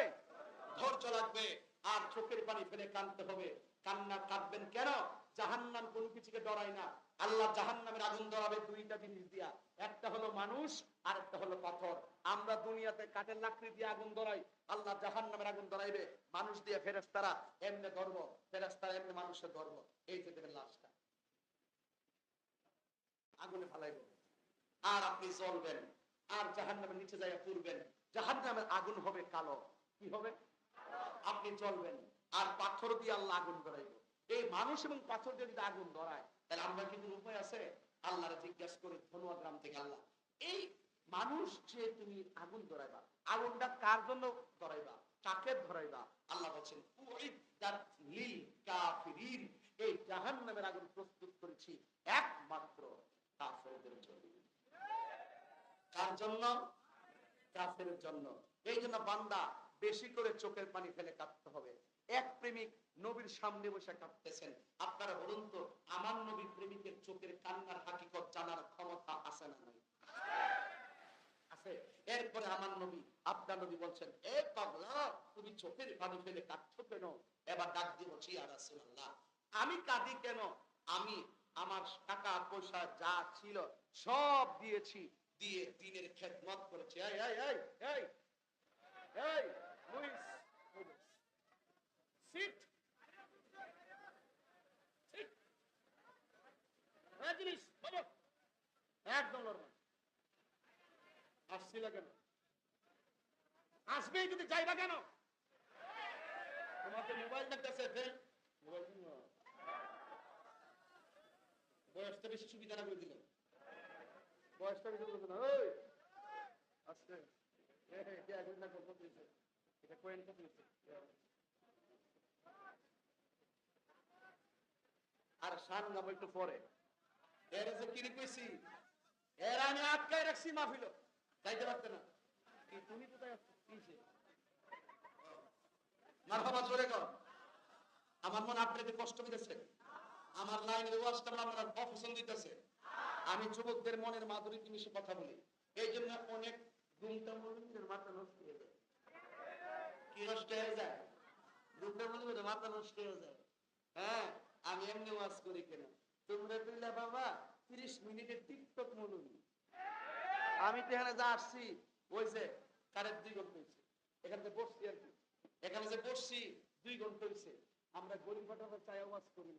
ধৈর্য লাগবে। আর চোখের পানি ফেলে কাঁদতে হবে। কান্না কাঁদবেন কেন? জাহান্নাম কোন কিছুকে ডরায় না। আল্লাহ জাহান্নামের আগুন ধরাবে দুইটা জিনিস দিয়া, একটা হলো মানুষ আর একটা হলো পাথর। আমরা দুনিয়াতে কাঠের লাকড়ি দিয়ে আগুন ধরাই, আল্লাহ জাহান্নামের আগুন ধরাইবে মানুষ দিয়ে। ফেরেশতারা এমনি ধরব, ফেরেশতারা এমনি মানুষের ধরব। এই যে দেবেন লাশটা আগুনে ফালাইব, আর আপনি জ্বলবেন, আর জাহান্নামের নিচে যাইয়া পড়বেন। জাহান্নামের আগুন হবে কালো। কি হবে? আপনি জ্বলবেন, আর পাথর দিয়ে আল্লাহ আগুন ধরাইব। এই মানুষ এবং পাথর দিয়ে যদি আগুন ধরায়, তাহলে আমরা কিন্তু উপায় আছে? আল্লাহরে জিজ্ঞাসা করে ধনুয়া গ্রাম থেকে, আল্লাহ এই মানুষ যে তুমি আগুন ধরাইবা, আগুনটা কার জন্য ধরাইবা, কাকে ধরাইবা? আল্লাহ বলছেন, উইদ্দাত লিল কাফিরিন, এই জাহান্নামের আগুন প্রস্তুত করেছি একমাত্র কাফেরদের জন্য। কার জন্য? কাফেরের জন্য। এই জন্য বান্দা বেশি করে চোখের পানি ফেলে কাঁদতে হবে। এক প্রেমিক নবীর সামনে বসে কাঁদতেছেন, আপনারা বলুন তো, আমার নবী প্রেমিকের চোখের কান্নার হাকিকত জানার ক্ষমতা আছে না নাই? আছে। এরপরে আমার নবী, আপনার নবী বলছেন, এ পাগলা, তুমি চোখের পানি ফেলে কাঁদছো কেন? এবার ডাক দিয়ে বলছি, ইয়া রাসূলুল্লাহ, আমি কাঁদি কেন? আমি আমার টাকা পয়সা যা ছিল সব দিয়েছি, দিয়ে দ্বীনের খেদমত করেছি। এই এই এই এই এই লুইস, সিট সিট, জিনিস বলো, একদম লড়বা। আসছিল কেন? আসবেই যদি, যাইবা কেন? তোমাকে মোবাইল দেখতেছে, মোবাইল বয়সটা বেশি সুবিধা না করে দিলেন, বয়সটা বেশি করে দিলেন। ওই আস্তে, এটা এখন না করতে দিয়েছে, এটা কোয়েন করতে দিয়েছে। আর শান গাবো একটু পরে। এর যে কি কইছি, এর আমি আটকায় রাখছি মাহফিল, যাইতে পারতে না। কি তুমি কোথায় আসছো? কিছে মারহাবা, জোরে কর। আমার মনে আপনাদের কষ্ট দিতেছে, আমার লাইনের ওয়াজটা আপনারা অপছন্দ দিতেছে। আমি যুবকদের মনের মাধুরী জিনিসে কথা বলি, এই জন্য অনেক ঘুমটা মনের মাথা নষ্ট হয়ে যায়। কি নষ্ট হয়ে যায়? ঘুমটা মনের মাথা নষ্ট হয়ে যায়। হ্যাঁ, আমি এমনি ওয়াজ করি কেন? তোমরা কইলা বাবা 30 মিনিটের টিকটক মৌলবী। আমি তো এখানে যা আসছি, ওই যে কারেন্ট 2 ঘন্টা হয়েছে, এখানে যে বসছি আর কি, এখানে যে বসছি 2 ঘন্টা হয়েছে। আমরা গরিব ঘটনা চাই ওয়াজ করি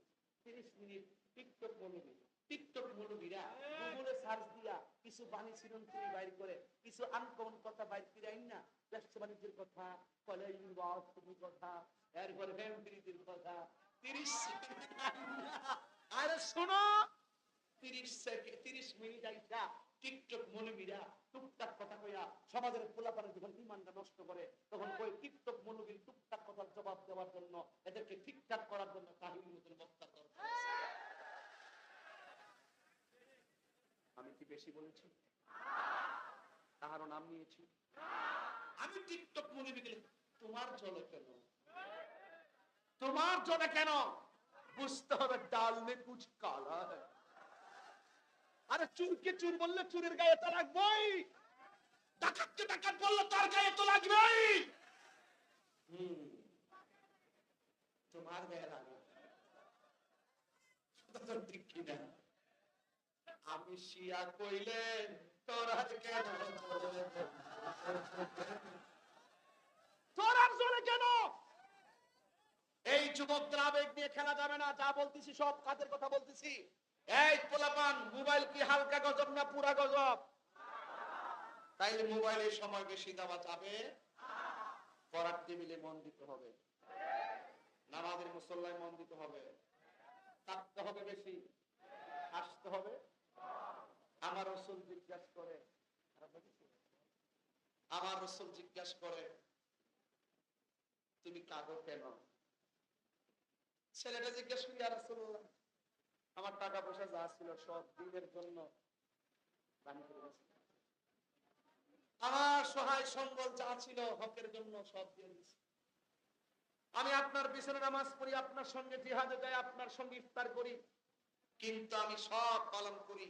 30 মিনিট টিকটক মৌলবী। টিকটক মৌলবীরা গুগলে সার্চ দিয়া কিছু বাণী চিরন্তনী বাইর করে, কিছু আনকমন কথা বাইর করে আইন না, ব্যবসা বাণিজ্যের কথা, কলেজ ইউনিভার্সিটির কথা, এরপরে ফ্যামিলির কথা। 30 আরে শোনো, 30 মিনিট আইসা টিকটক মৌলবীরা টুকটাক কথা কইয়া সমাজের পোলাপানে যখন ইমানটা নষ্ট করে, তখন ওই টিকটক মৌলবীর টুকটাক কথার জবাব দেওয়ার জন্য, এদেরকে ঠিকঠাক করার জন্য কাহিনী মতন বক্তা দরকার। আমি কি বেশি বলেছি? কারো নাম নিয়েছি? আমি টিকটক মৌলবী গেলে তোমার চলে কেন? তোমার জন্য কেন? বুঝতে হবে ডাল মে কুছ কালা হ্যায়। আরে চুরকে চুর বললে চুরের গায়ে তো লাগবেই, ডাকাতকে ডাকাত বললে তার গায়ে তো লাগবেই। তোমার গায়ে লাগে ঠিক কিনা? আমি শিয়া কইলে তোরা কেন, তোরার জোরে কেন? এই যুবকদের আবেগ নিয়ে খেলা যাবে না। যা বলতেছি সব কাজের কথা বলতেছি। এই পোলাপান, মোবাইল কি হালকা গজব না পুরা গজব? তাইলে মোবাইলের সময় বেশি দেওয়া যাবে, পড়ার টেবিলে মন দিতে হবে, নামাজের মুসল্লায় মন দিতে হবে, থাকতে হবে বেশি, আসতে হবে। আমার রাসূল জিজ্ঞাসা করে, আমার রাসূল জিজ্ঞাসা করে তুমি কাঁদো কেন? ছেলেটা জিজ্ঞাসা করি, ইয়া রাসূলুল্লাহ, আমার টাকা পয়সা যা ছিল সব দিনের জন্য দান করে দিয়েছি। আমার সহায় সম্বল যা ছিল হকের জন্য সব দিয়ে দিয়েছি। আমি আপনার পিছনে নামাজ পড়ি, আপনার সঙ্গে জিহাদে যাই, আপনার সঙ্গে ইফতার করি, কিন্তু আমি সব পালন করি,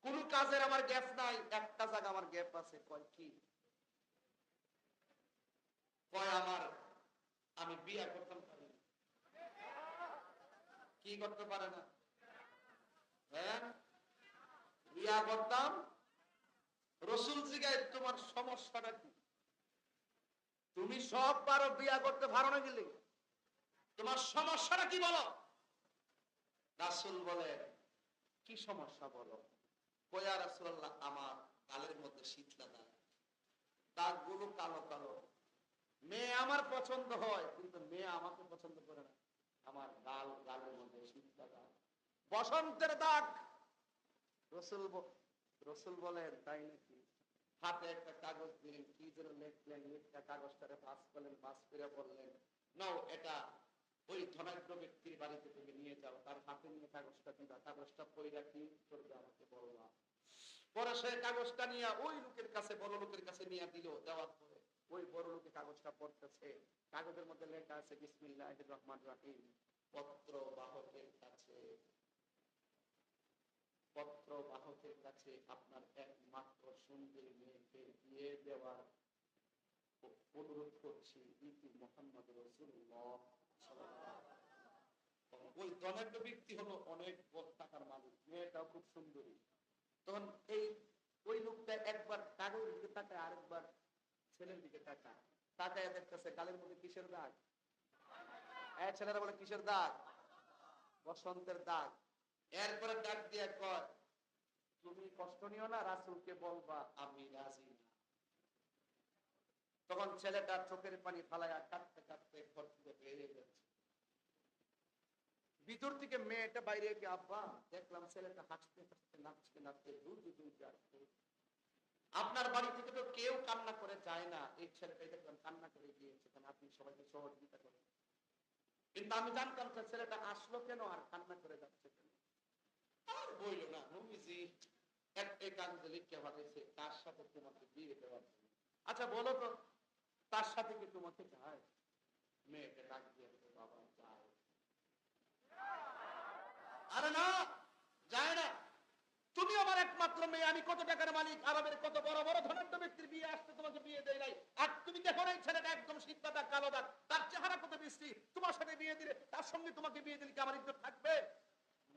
কোন কাজের আমার গ্যাপ নাই। একটা জায়গা আমার গ্যাপ আছে, কয় কি? কয় আমার আমি বিয়া করতাম পারি না। কি করতে পারে না? হ্যাঁ, বিয়া করতাম। রাসূল জিজ্ঞাসা, তোমার সমস্যাটা কি? তুমি সব পারো, বিয়া করতে পারো না গেলে তোমার সমস্যাটা কি বলো? রাসূল বলে, কি সমস্যা বলো? কয় ইয়া রাসূলুল্লাহ, আমার গালের মধ্যে শীতলা দাগ, দাগগুলো কালো কালো। মেয়ে আমার পছন্দ হয়, কিন্তু মেয়ে আমাকে পছন্দ করে না। আমার গালের মধ্যে শীতলা দাগ, বসন্তের দাগ। রাসূল বলেন, তাই নাকি? হাতে একটা কাগজ দিলেন, কি যেন লিখলেন, লিখটা কাগজটারে পাস করলেন, পাস করে বললেন, নাও এটা ওই ধনাঢ্য ব্যক্তির বাড়িতে তুমি নিয়ে যাও, তার হাতে নিয়ে কাগজটা দিবা, কাগজটা পড়া কি করবে আমাকে বলবা। পরে সে কাগজটা নিয়ে ওই লোকের কাছে, বড় লোকের কাছে নিয়ে দিল। দেওয়ার পরে ওই বড় লোকে কাগজটা পড়তেছে, কাগজের মধ্যে লেখা আছে বিসমিল্লাহির রহমানির রহিম, পত্র বাহকের কাছে, পত্র বাহকের কাছে আপনার একমাত্র সুন্দরী মেয়েকে দিয়ে দেওয়ার অনুরোধ করছি, ইতি মুহাম্মদ রাসূলুল্লাহ সাল্লাল্লাহু আলাইহি ওয়াসাল্লাম। ওই ধনাঢ্য ব্যক্তি হলো অনেক টাকার মালিক, মেয়েটাও খুব সুন্দরী। তখন ওই লোকটা একবার কাগজের দিকে তাকায়, আরেকবার ছেলের দিকে তাকায়, তাকায় দেখতেছে গালের মধ্যে কিসের দাগ। ছেলেরা বলে, কিসের দাগ? বসন্তের দাগ। এরপরে ডাক দিয়ে কয়, তুমি কষ্ট নিও না, রাসূলকে বলবা আমি রাজি না। তখন ছেলেটা চোখের পানি ফালাইয়া কাঁদতে কাঁদতে ঘর থেকে বেরিয়ে যাচ্ছে। ভিতর থেকে মেয়েটা বাইরে গিয়ে, আব্বা দেখলাম ছেলেটা হাসতে হাসতে নাচতে নাচতে দুলতে আসছে, আপনার বাড়ি থেকে তো কেউ কান্না করে যায় না, এই ছেলেটাই দেখলাম কান্না করে গিয়েছে, কারণ আপনি সবাইকে সহযোগিতা করেন। কিন্তু আমি জানতাম যে ছেলেটা আসলো কেন আর কান্না করে যাচ্ছে কেন। আর বইল না, নবীজি এই কাগজে লিখে পাঠাইছে তার সাথে তোমাকে বিয়ে দেওয়ার জন্য। আচ্ছা বলো তো, তার সাথে কি তোমাকে যায়? মেয়েকে ডাক দিয়ে, বাবা যায়। আরে না, যায় না। তুমি আমার একমাত্র মেয়ে, আমি কত টাকার মালিক, আরবের কত বড় বড় ধনাঢ্য ব্যক্তির বিয়ে আসতে তোমাকে বিয়ে দেয় নাই, আর তুমি দেখো না এই ছেলেটা একদম শীতলা দাগ, কালো দাগ, তার চেহারা কত বিশ্রী, তোমার সাথে বিয়ে দিলে, তার সঙ্গে তোমাকে বিয়ে দিলে কি আমার ইজ্জত থাকবে?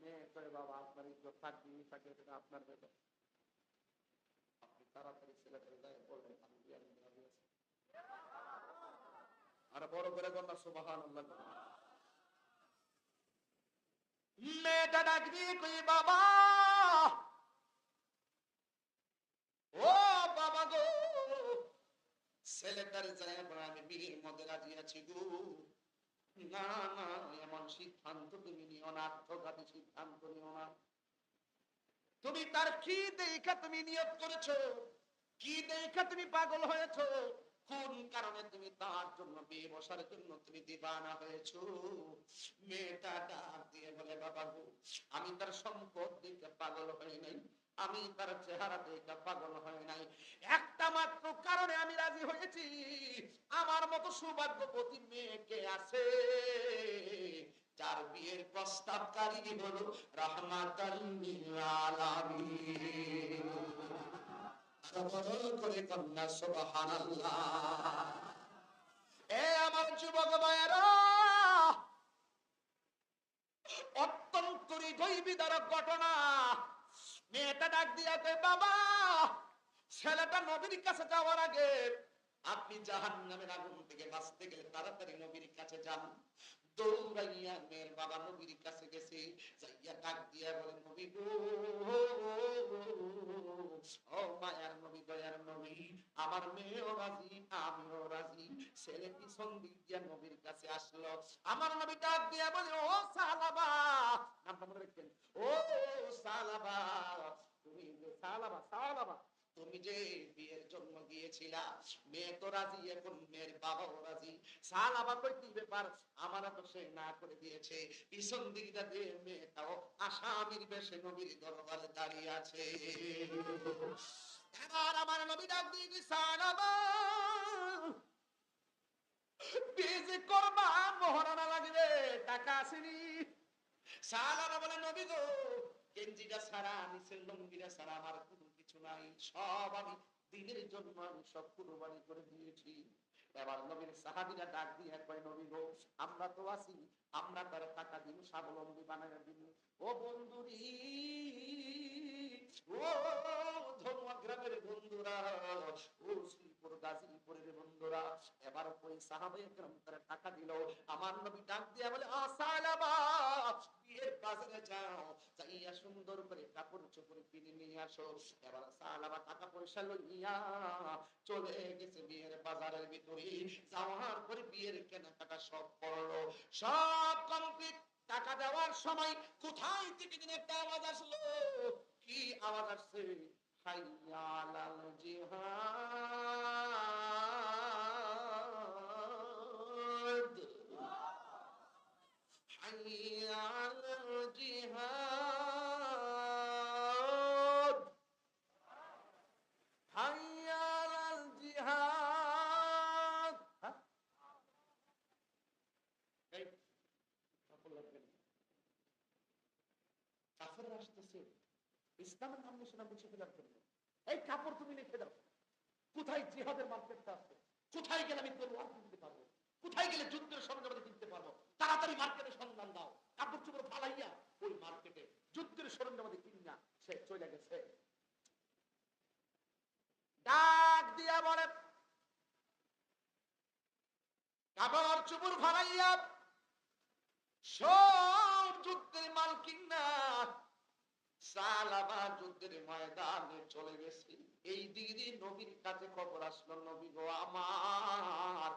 মেয়ে কয়, বাবা আপনার ইজ্জত থাকবে থাকবে, সেটা আপনার ব্যাপার। আপনি তাড়াতাড়ি ছেলেটাকে যাই বলবেন আমি বিয়ে নিতে রাজি আছি। আর বড় করে বললাম সুবহানাল্লাহ। মেয়েটা ডাক দিয়ে কই, বাবা, ও বাবা গো, ছেলেটার যায় আমি বিয়ের মধ্যে রাজি আছি গো। না না, এমন সিদ্ধান্ত তুমি নিও না, আত্মঘাতী সিদ্ধান্ত নিও না। তুমি তার কি দেখা তুমি নিয়ত করেছো, কি দেখা তুমি পাগল হয়েছো, কোন কারণে তুমি তার জন্য বিয়ে বসার জন্য তুমি দিবানা হয়েছো? মেয়েটা ডাক দিয়ে বলে, বাবা গো, আমি তার সম্পদ দেখে পাগল হই নাই, আমি তার চেহারা দেখে পাগল হই নাই, একটা মাত্র কারণে আমি রাজি হয়েছি, আমার মতো সৌভাগ্যবতী মেয়েকে আছে, যার বিয়ের প্রস্তাবকারী হলো রাহমাতাল লিল আলামিন। করে কন্যা সুবহানাল্লাহ। এ আমার যুবক ভাইয়েরা, অত্যন্ত হৃদয় বিদারক ঘটনা। মেয়েটা ডাক দিয়া কয়, বাবা, ছেলেটা নবীর কাছে যাওয়ার আগে আপনি জাহান্নামের আগুন থেকে বাঁচতে গেলে তাড়াতাড়ি নবীর কাছে যান, দৌড়াইয়া মেয়ের বাবা নবীর কাছে গেছে, যাইয়া ডাক দিয়া বলে নবী গো, ও মায়ার নবী, দয়ার নবী, আমার মেয়েও রাজি, আমিও রাজি। ছেলে পিছন দিক দিয়া নবীর কাছে আসলো। আমার নবী ডাক দিয়া বলে, ও সালাবা, নামটা মনে রাখবেন, ও সালাবা, তুমি যে সালাবা, সালাবা, তুমি যে বিয়ের জন্য গিয়েছিলা, মেয়ে তো রাজি, এখন মেয়ের বাবাও রাজি। সালাবা কই কি ব্যাপার, আমার তো সে না করে দিয়েছে। পিছন দিকটা দিয়ে মেয়েটাও আসামির বেশে নবীর দরবারে দাঁড়িয়ে আছে। এবার আমার নবী ডাক দিয়ে, সালাবা, বিয়ে যে করবা মহারণা লাগবে, টাকা আসেনি। সালাবা বলে, নবী গো, গেঞ্জিটা ছাড়া, নিচের লুঙ্গিটা ছাড়া আমার কোনো কিছু নাই, সব আমি দিনের জন্য আমি সব কুরবানি করে দিয়েছি। এবার নবীর সাহাবীরা ডাক দিয়ে কয়, নবী গো, আমরা তো আছি, আমরা তার টাকা দিব, স্বাবলম্বী বানায় দিব। ও বন্ধুরি, ও ধর্মা গ্রামের বন্ধুরা, ও শ্রীপুর গাজীপুরের বন্ধুরা, এবার ওই সাহাবায়ে কেরাম তার টাকা দিল। আমার নবী ডাক দিয়ে বলে, সালাবা, বিয়ের বাজারে যাও, যাইয়া সুন্দর করে কাপড় চোপড় কিনে নিয়ে আসো। এবার সালাবা টাকা পয়সা লইয়া চলে গেছে বিয়ের বাজারের ভিতরে। যাওয়ার পরে বিয়ের কেনাকাটা সব করলো, সব কমপ্লিট। টাকা দেওয়ার সময় কোথায় থেকে যেন একটা আওয়াজ আসলো। কি আওয়াজ আসছে? হাইয়া আলাল জিহাদ, হাইয়া আলাল জিহাদ, হাইয়া আলাল জিহাদ। হ্যাঁ, এই কাপড় লাগবে না, কাফেররা আসতেছে ইসলামের নাম নিশানা মুছে ফেলার জন্য। এই কাপড় তুমি লিখে দাও, কোথায় জিহাদের মার্কেটটা আছে, কোথায় গেলে আমি তলোয়ার কিনতে পারবো, কোথায় গেলে যুদ্ধের সরঞ্জাম কিনতে পারবো, তাড়াতাড়ি মার্কেটে সন্ধান দাও। কাপড় চোপড় ফালাইয়া ওই মার্কেটে যুদ্ধের সরঞ্জাম কিনা সে চলে গেছে। ডাক দিয়া বলে, কাপড় চোপড় ফালাইয়া সব যুদ্ধের মাল কিনা সালাবা যুদ্ধের ময়দানে চলে গেছে। এই দিদি নবীর কাছে খবর আসলো, নবী গো আমার,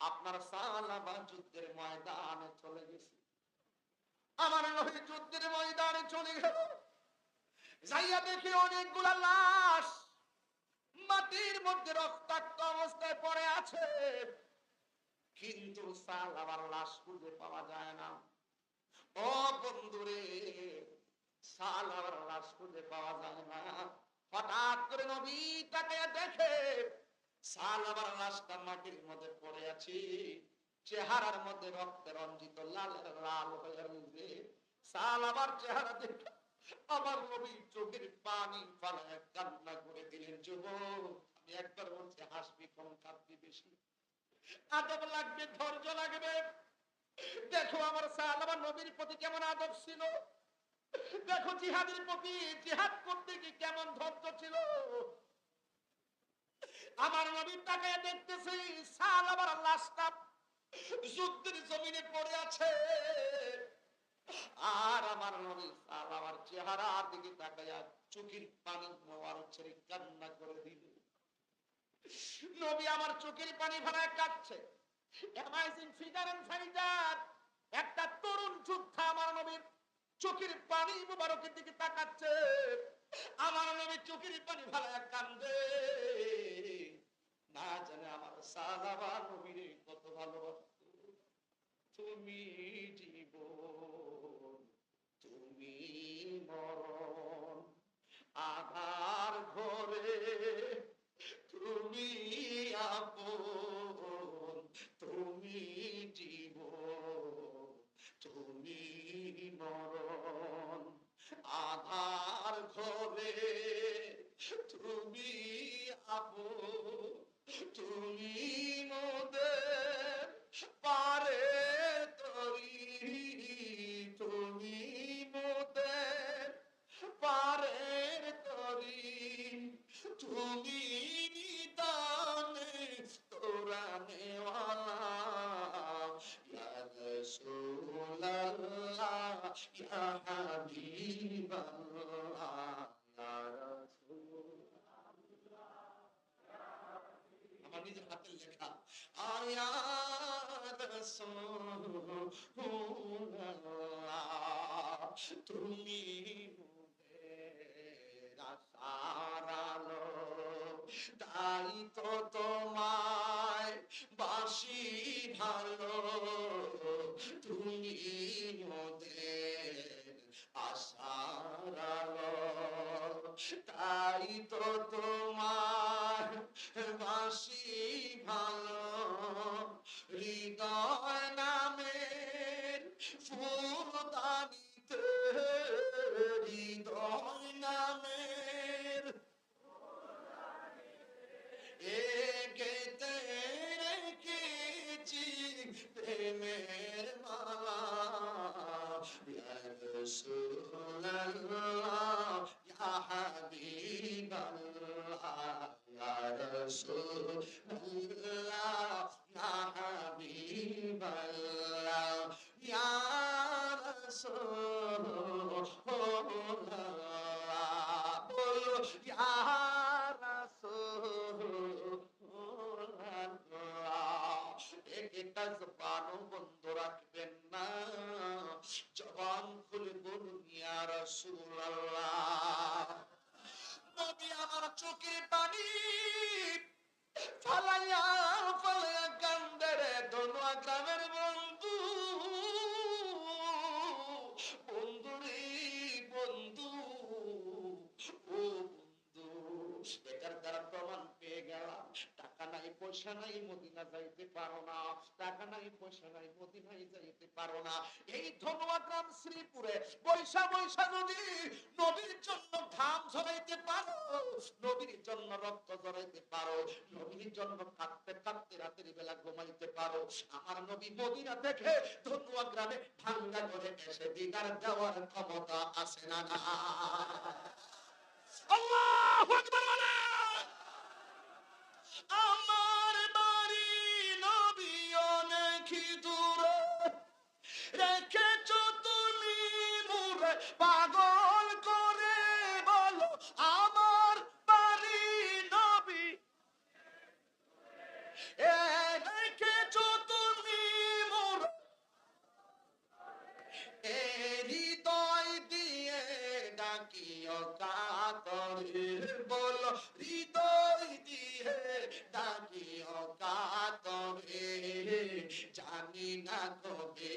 আপনার সালাবা যুদ্ধের ময়দানে চলে গেছে। আমার নবী যুদ্ধের ময়দানে চলে গেল, যাইয়া দেখে অনেকগুলা লাশ মাটির মধ্যে রক্তাক্ত অবস্থায় পড়ে আছে, কিন্তু সালাবার লাশ খুঁজে পাওয়া যায় না। ও বন্ধুরে, সালাবার লাশ খুঁজে পাওয়া যায় না। হঠাৎ করে নবী তাকে দেখে সালাবার লাশটা মাটির মধ্যে পড়ে আছে, চেহারার মধ্যে রক্তে রঞ্জিত লাল লাল হয়ে রয়েছে। সালাবার চেহারা দেখে আমার নবী চোখের পানি ফেলায় কান্না করে দিলেন। যুবক, আমি একবার বলছি, হাসবি কম, কাঁদবি বেশি, আদব লাগবে, ধৈর্য লাগবে। দেখো আমার সাহাবা নবীর প্রতি কেমন আদব ছিল, দেখো জিহাদের প্রতি, জিহাদ করতে কি কেমন ধৈর্য ছিল। আমার নবীর তাকায় দেখতেছি সাহাবার লাশটা যুদ্ধের জমিনে পড়ে আছে, আর আমার নবী সাহাবার চেহারার দিকে তাকায়া চোখের পানি মোবারক ছেড়ে কান্না করে দিল। নবী আমার চোখের পানি ফেলায় কাঁদছে। অ্যামাজিং ফিগার এন্ড ফাইটার, একটা তরুণ যোদ্ধা আমার নবীর চোখের পানি মুবারকের দিকে তাকাচ্ছে। আমার নবী চোখের পানি ফেলায় কান্দে, না জানে আমার সাহাবা নবীর কত ভালোবাসতো। তুমি জীবন, তুমি মরণ, আধার ঘরে তুমি আপন, তুমি জীবন, তুমি মরণ, আধার ঘরে তুমি আপন, তুমি মোদের পারে তরি, তুমি মোদের পারে তরি, তুমি দানে তোরা নেওয়ালা, ইয়া রাসূলুল্লাহ ইয়া হাবিবাল্লাহ ইয়া রাসূল। আমার নিজের হাতের লেখা আয়া রাসূলুল্লাহ তুমি মোদের আশার আলো, তাই তো তোমায় বাসি ভালো, তুমি মোদের আশার আলো, তাই তো তোমার বাসি ভালো, হৃদয় নামের ফুলদানিতে, হৃদয় নামের একেতে রেখেছি প্রেমের মালা, ইয়া রাসূলুল্লাহ ইয়া হাবিবাল্লাহ ইয়া রাসূলুল্লাহ ইয়া হাবিবাল্লাহ ইয়া রাসূলুল্লাহ, বলো ইয়া একটা জবানও বন্ধ রাখবেন না, জবান খুলে বলুন ইয়া রাসূলুল্লাহ। নবী আমার চোখের পানি ফালাইয়া ফালাইয়া কান্দে রে দোনোয়া গ্রামের বন্ধু, বন্ধু রে বন্ধু, ও বন্ধু, এটার দ্বারা প্রমাণ পেয়ে গেলাম টাকা নাই পয়সা নাই মদিনা যাইতে পারো না, টাকা নাই পয়সা নাই মদিনায় যাইতে পারো না। এই ধনোয়া গ্রাম শ্রীপুরে বৈশা বৈশা নদী নবীর জন্য ঘাম ঝরাইতে পারো, নবীর জন্য রক্ত ঝরাইতে পারো, নবীর জন্য কাঁদতে কাঁদতে রাতের বেলা ঘুমাইতে পারো। আমার নবী মদিনা থেকে ধনুয়া গ্রামে ভাঙ্গা করে এসে দিদার দেওয়ার ক্ষমতা আছে না? না, আল্লাহু আকবার বলেন। আমার বাড়ি নবী অনেক দূরে, রেখেছ তুমি মুরে পাগল করে, বলো আমার বাড়ি নবী রেখেছ তুমি মুরে, হৃদয় দিয়ে ডাকিও কাতরে, বলো হৃদয় দিয়ে ডাকিও কাতরে, জানি না কবে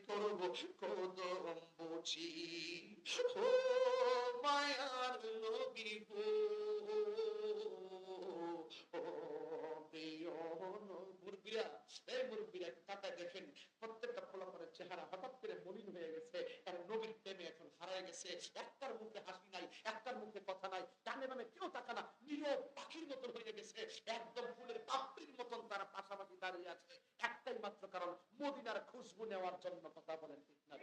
করবো কদম বুঝি, ও মায়ার নবী গো, ও প্রিয় মুরব্বীরা, এই মুরব্বীরা তাকায় দেখেন প্রত্যেকটা ফলাফলের চেহারা হঠাৎ করে মলিন হয়ে গেছে, কারণ নবীর প্রেমে এখন হারায় গেছে। একটার মুখে হাসি নাই, একটার মুখে কথা নাই, ডানে বামে কেউ তাকা না, নীরব পাখির মতন হয়ে গেছে, একদম ফুলের পাপড়ির মতন তারা পাশাপাশি দাঁড়িয়ে আছে, একটাই মাত্র কারণ মদিনার খুশবু নেওয়ার জন্য। কথা বলেন ঠিক না?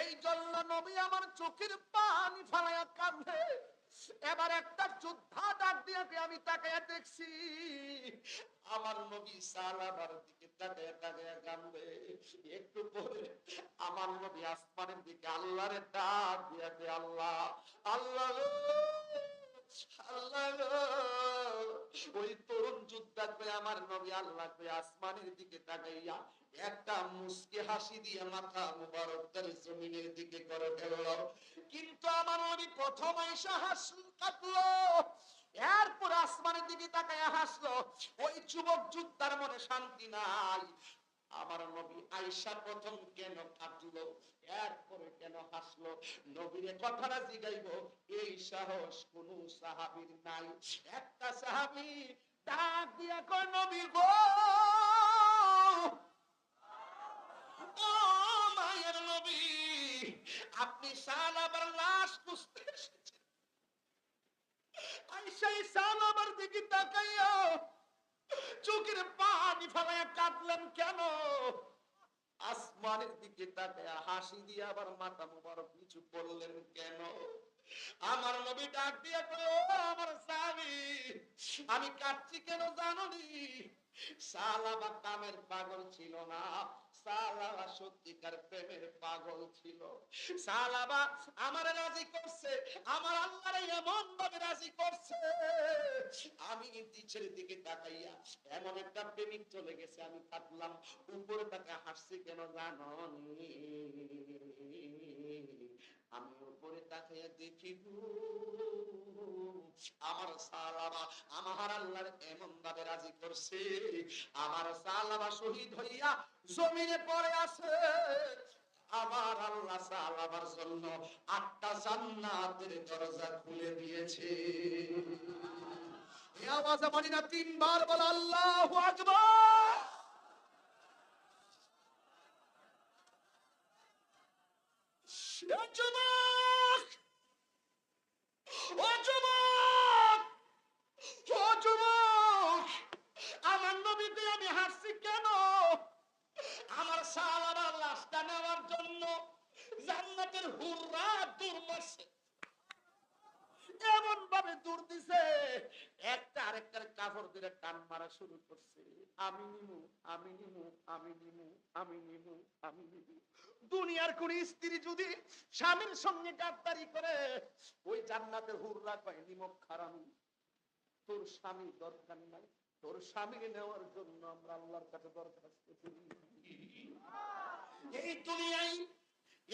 এই জন্য নবী আমার চোখের পানি ফালাইয়া কাঁদে। এবার একটা যোদ্ধা ডাক দিয়ে আমি তাকায়া দেখছি, আমার নবী সালাবার দিকে তাকায়া তাকায়া কাঁদে। একটু পরে আমার নবী আসমানের দিকে আল্লাহরে ডাক দিয়ে, আল্লাহ আল্লাহ আল্লাহ, ওই তরুণ যোদ্ধা কয়ে আমার নবী আল্লাহ কয়ে আসমানের দিকে তাকাইয়া একটা মুস্কি হাসি দিয়ে মাথা মুবারকদের জমিনের দিকে করে ফেলল। কিন্তু আমার নবী প্রথম আয়েশা কাঁদলো, এরপর আসমানের দিকে তাকাইয়া হাসলো। ওই যুবক যোদ্ধার মনে শান্তি নাই। আমার নবী আয়েশা প্রথম কেন কাঁদলো, এরপরে কেন হাসলো, নবীর কথাটা জিগাইবো এই সাহস কোন সাহাবীর নাই। একটা সাহাবী ডাক দিয়া কয়, নবী গো, ও মায়ের নবী, আপনি সালাবার লাশ খুঁজতে এসেছেন। আয়েশা সালাবার দিকে তাকাইয়া চোখের পানি ফেলাইয়া কাঁদলেন কেন? আসমানের দিকে তাকাইয়া হাসি দিয়ে আবার মাথা মুবারক নিচু করলেন কেন? আমার নবী ডাক দিয়া কয়, ও আমার সাহাবী, আমি কাঁদছি কেন জানো নি? সালাবা কামের পাগল ছিল না, সালাবা সত্যিকার প্রেমের পাগল ছিল। সালাবা আমার রাজি করছে, আমার আল্লাহর এমন ভাবে রাজি করছে, আমি নিচের দিকে তাকাইয়া এমন একটা প্রেমিক চলে গেছে, আমি কাঁদলাম। উপরে তাকে হাসছি কেন জানো? আমি উপরে তাকাইয়া দেখি আমার সালাবা আমার আল্লাহর এমন ভাবে রাজি করছে, আমার সালাবা শহীদ হইয়া জমিনে পড়ে আছে। আমার আল্লাহ সালাবার জন্য 8টা জান্নাতের দরজা খুলে দিয়েছে। এই আওয়াজে মদিনা 3 বার বল আল্লাহু আকবার। ও যুবক, ও যুবক, ও যুবক, আমার নবীকে আমি হাসছি কেন? আমার সালাবার লাশটা নেওয়ার জন্য জান্নাতের হুররা দূর মারছে, এমন ভাবে দূর দিছে, একটা আরেকটার কাপড় দিয়ে টান মারা শুরু করছে। আমি নিমু, আমি নিমু, আমি নিমু, আমি নিমু, আমি নিমু। দুনিয়ার কোন স্ত্রী যদি স্বামীর সঙ্গে গাদ্দারি করে, ওই জান্নাতের হুররা কয় নিমক হারামি, তোর স্বামী দরকার নাই, তোর স্বামী নেওয়ার জন্য আমরা আল্লাহর কাছে দরখাস্ত করি।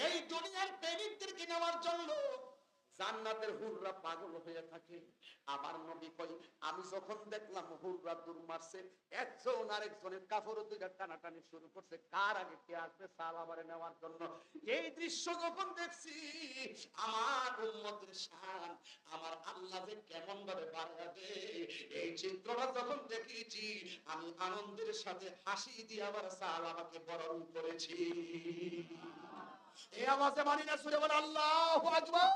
এই দুনিয়ার প্রেমিকদেরকে নেওয়ার জন্য জান্নাতের হুররা পাগল হয়ে থাকে। আমার নবী কই, আমি যখন দেখলাম হুররা দূর মারছে, একজন আরেকজনের কাপড় দুইটা টানাটানি শুরু করছে, কার আগে কে আসবে সালাবারে নেওয়ার জন্য। এই দৃশ্য যখন দেখছি, আমার উম্মতের শান আমার আল্লাহ যে কেমন ভাবে বাড়াবে, এই চিত্রটা যখন দেখেছি, আমি আনন্দের সাথে হাসি দিয়ে আবার সালাবাকে বরণ করেছি। এই আওয়াজে মানি না সুরে বল আল্লাহু আকবার।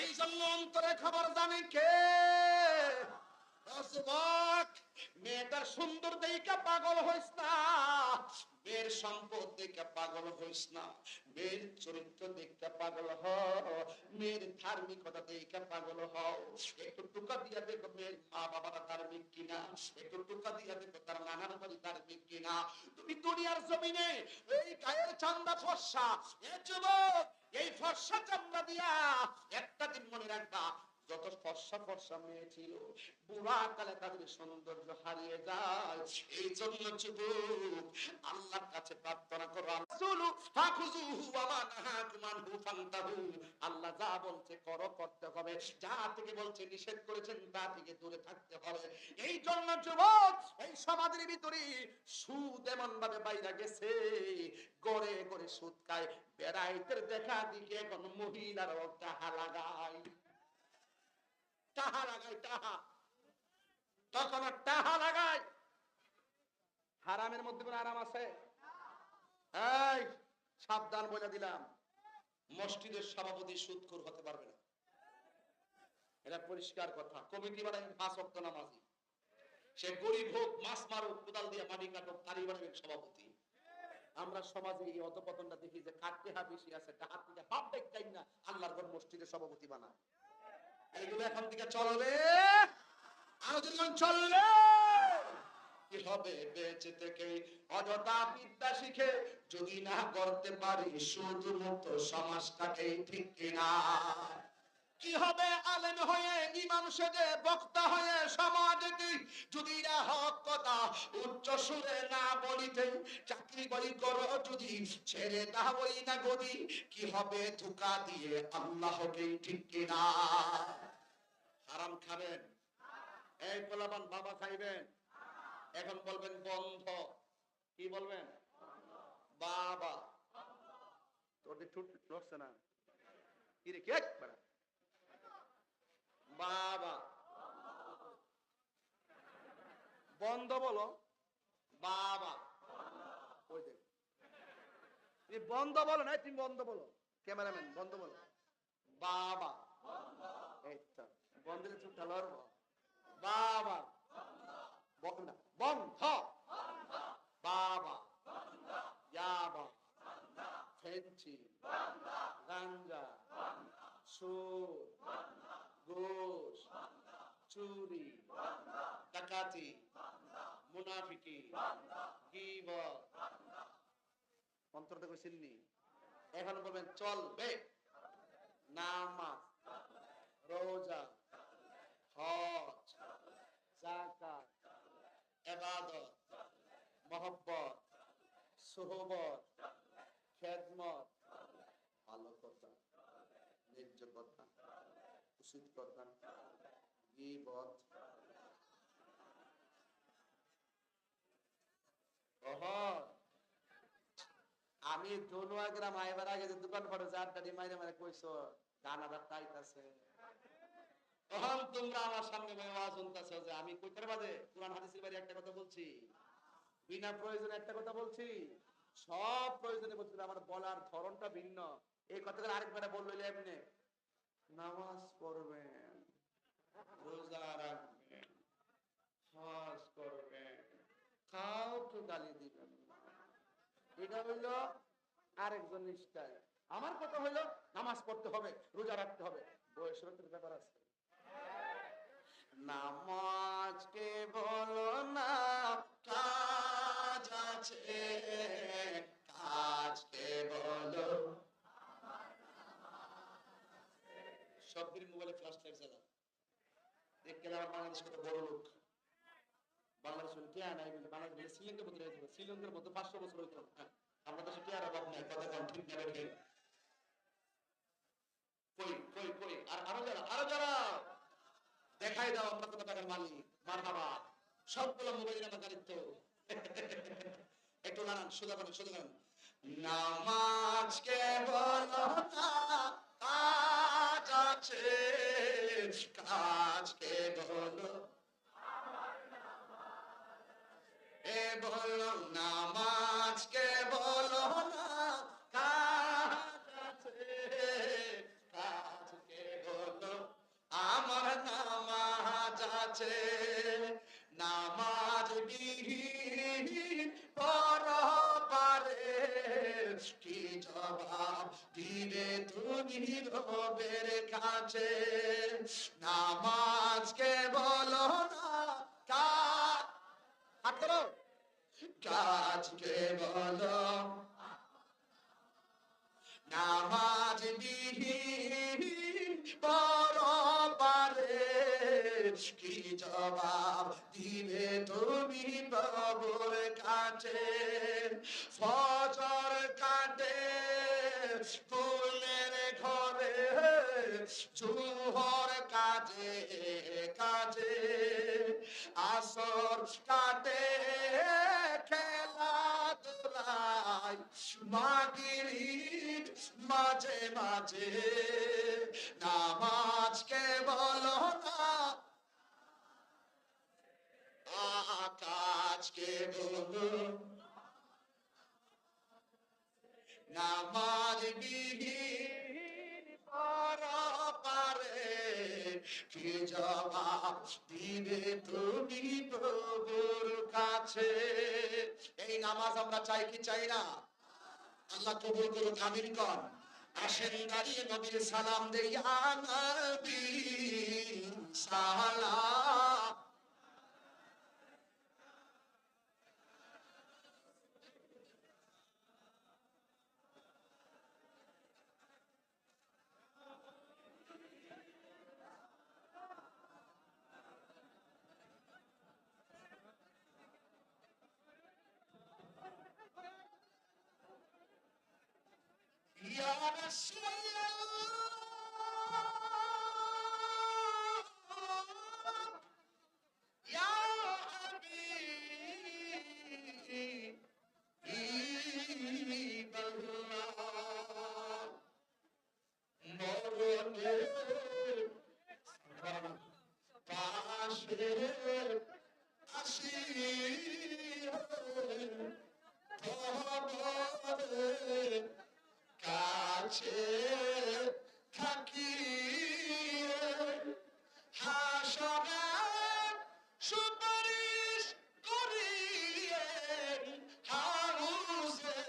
এই জন্য অন্তরে খবর জানে কে? যুবক, মেয়েটার সুন্দর দেইকা পাগল হইস না, মেয়ের সম্পদ দেখে পাগল হইস না, মেয়ের চরিত্র দেখে পাগল হও, মেয়ের ধার্মিকতা দেখে পাগল হও। একটু টুকা দিয়া দেখো মেয়ের মা বাবারা ধার্মিক কিনা, একটু টুকা দিয়া দেখো তার নানার বাড়ি ধার্মিক কিনা। তুমি দুনিয়ার জমিনে এই গায়ের চান্দা ফর্সা, এ যুবক, এই ফর্সা চান্দা দিয়া একটা দিন মনে রাখবা, যত ফর্সা ফর্সা মেয়ে ছিল বুড়া কালে তাদের সৌন্দর্য হারিয়ে যায়। এই জন্য যুবক, আল্লাহর কাছে প্রার্থনা করো, আল্লাহ যা বলছে করো, করতে হবে, যা থেকে বলছে নিষেধ করেছেন তা থেকে দূরে থাকতে হবে। এই জন্য যুবক, এই সমাজের ভিতরে সুদ এমন ভাবে বাইরে গেছে, গড়ে গড়ে সুদ খায়, বেড়াইতের দেখা দিকে এখন মহিলারাও টাহা লাগায়, টাহা লাগায়, টাহা, তখন টাহা লাগায়। হারামের মধ্যে কোন আরাম আছে? এই সাবধান বলে দিলাম, মসজিদের সভাপতি সুদখোর হতে পারবে না, এটা পরিষ্কার কথা। কমিটি বানাই 5 ওয়াক্ত নামাজি, সে গরিব হোক, মাছ মারুক, কোদাল দিয়ে মাটি কাটুক, তারই বানাবেন সভাপতি। আমরা সমাজে এই অধপতনটা দেখি যে কাটতে হা বেশি আছে, ডাহাত থেকে বাপ দেখতেই না আল্লাহর ঘর মসজিদের সভাপতি বানায়। এইগুলো এখন থেকে চলবে, আরো যখন চলবে, কি হবে বেঁচে থেকে অযথা বিদ্যা শিখে যদি না করতে পারি শুধুমাত্র সমাজটাকে, ঠিক কিনা? কি হবে আলেম হয়ে, ইমাম সেজে, বক্তা হয়ে সমাজে যদি না হক কথা উচ্চ সুরে না বলিতে, চাকরি বাড়ি করো যদি ছেড়ে দাওই না গদি, কি হবে ধোঁকা দিয়ে আল্লাহকে, ঠিক কিনা? হারাম খাবেন, এই পোলাপান বাবা খাইবেন, এখন বলবেন বন্ধ, কি বলবেন? বাবা তোদের ঠুট লড়ছে না কি রে, কে বাবা বন্ধ বলো, বাবা ওই দেখ, তুমি বন্ধ বলো না, তুমি বন্ধ বলো, ক্যামেরাম্যান বন্ধ বলো, বাবা এইটা বন্ধের চুপটা লড়বো, বাবা বন্ধ, বন্ধ, বাবা ইয়াবা, ফেন্সি, গাঞ্জা, সুদ, ঘুষ, চুরি, ডাকাতি, মুনাফিকি, গীবত। অন্তরটা কইছেননি? এখন বলবেন চলবে নামাজ, রোজা, হজ, যাকাত, ইবাদত, মহব্বত, সুহবত, খেদমত, ভালো কথা, ন্যায্য কথা, উচিত কথা, গীবত। আমি দোনোয়া গ্রাম আইবার আগে যে দোকান পড়ে যারটারি মাইরে মাইরে কইছো গান আবার টাইতাছে, তখন তোমরা আমার সামনে ওয়াজ শুনতাছো যে আমি কইতার বাদে কোরআন হাদিসের বাইরে একটা কথা বলছি, বিনা প্রয়োজনে একটা কথা বলছি, সব প্রয়োজনে বলছি, আমার বলার ধরনটা ভিন্ন। এই কথাটা আরেকবার বললো এমনি, নামাজ পড়বেন, রোজা রাখবেন, হজ করবেন, কাউকে গালি দিবেন না, এটা হইল আরেকজন নিষ্ঠায়। আমার কথা হইলো নামাজ পড়তে হবে, রোজা রাখতে হবে, বয়সের ব্যাপার আছে। নামাজকে বলো না কাজ আছে, কাজকে বলো। সবদিন মোবাইলে ফ্ল্যাশ লাইট জ্বালা দেখতে গেলে আমার বাংলাদেশ কত বড় লোক, বাংলাদেশ কে আনাই বলে বাংলাদেশ শ্রীলঙ্কার মতো রয়েছে, শ্রীলঙ্কার মতো 500 বছর হইতো না, আমরা দেশে কে আর অভাব নাই, কথা কম ঠিক না বের কই কই কই। আর আরো যারা দেখাই দাও আমরা কত টাকার মালিক, মারহাবা, সবগুলো মোবাইলের আমার দায়িত্ব। একটু নানান সোজা করেন, সোজা করেন। নামাজকে বলো না কাজ আছে, কাজকে বলো, এ বলো নামাজকে বলো না কাজ আছে, কাজকে বলো আমার নামাজ আছে, নামাজ বিহীন পরপারে কি জবাব দিবে তুমি রবের কাছে, নামাজকে বলো না কাজ, হাত করো, কাজকে বলো, নামাজ বিহীন পরপারে কি জবাব দিবে তুমি প্রভুর কাছে, ফজর কাটে ফুলের ঘরে, জোহর কাজে কাজে, আসর কাটে খেলাধুলায়, মাগরিব মাঝে মাঝে, নামাজকে বলো না আকাশকে বলো, নামাজ বিহীন পরপারে কি জবাব দিবে তুমি প্রভুর কাছে। এই নামাজ আমরা চাই কি চাই না? আল্লাহ কবুল করুন, আমিন কর। আসেন দাঁড়িয়ে নবীর সালাম দেই, ইয়া নবী সালাম। ইয়া রাসূলুল্লাহ, ইয়া হাবিবাল্লাহ, মরণের পাশে আসিয়া কবরের কাছে থাকি, হাসরের সুপারিশ করিয়ে হাউজে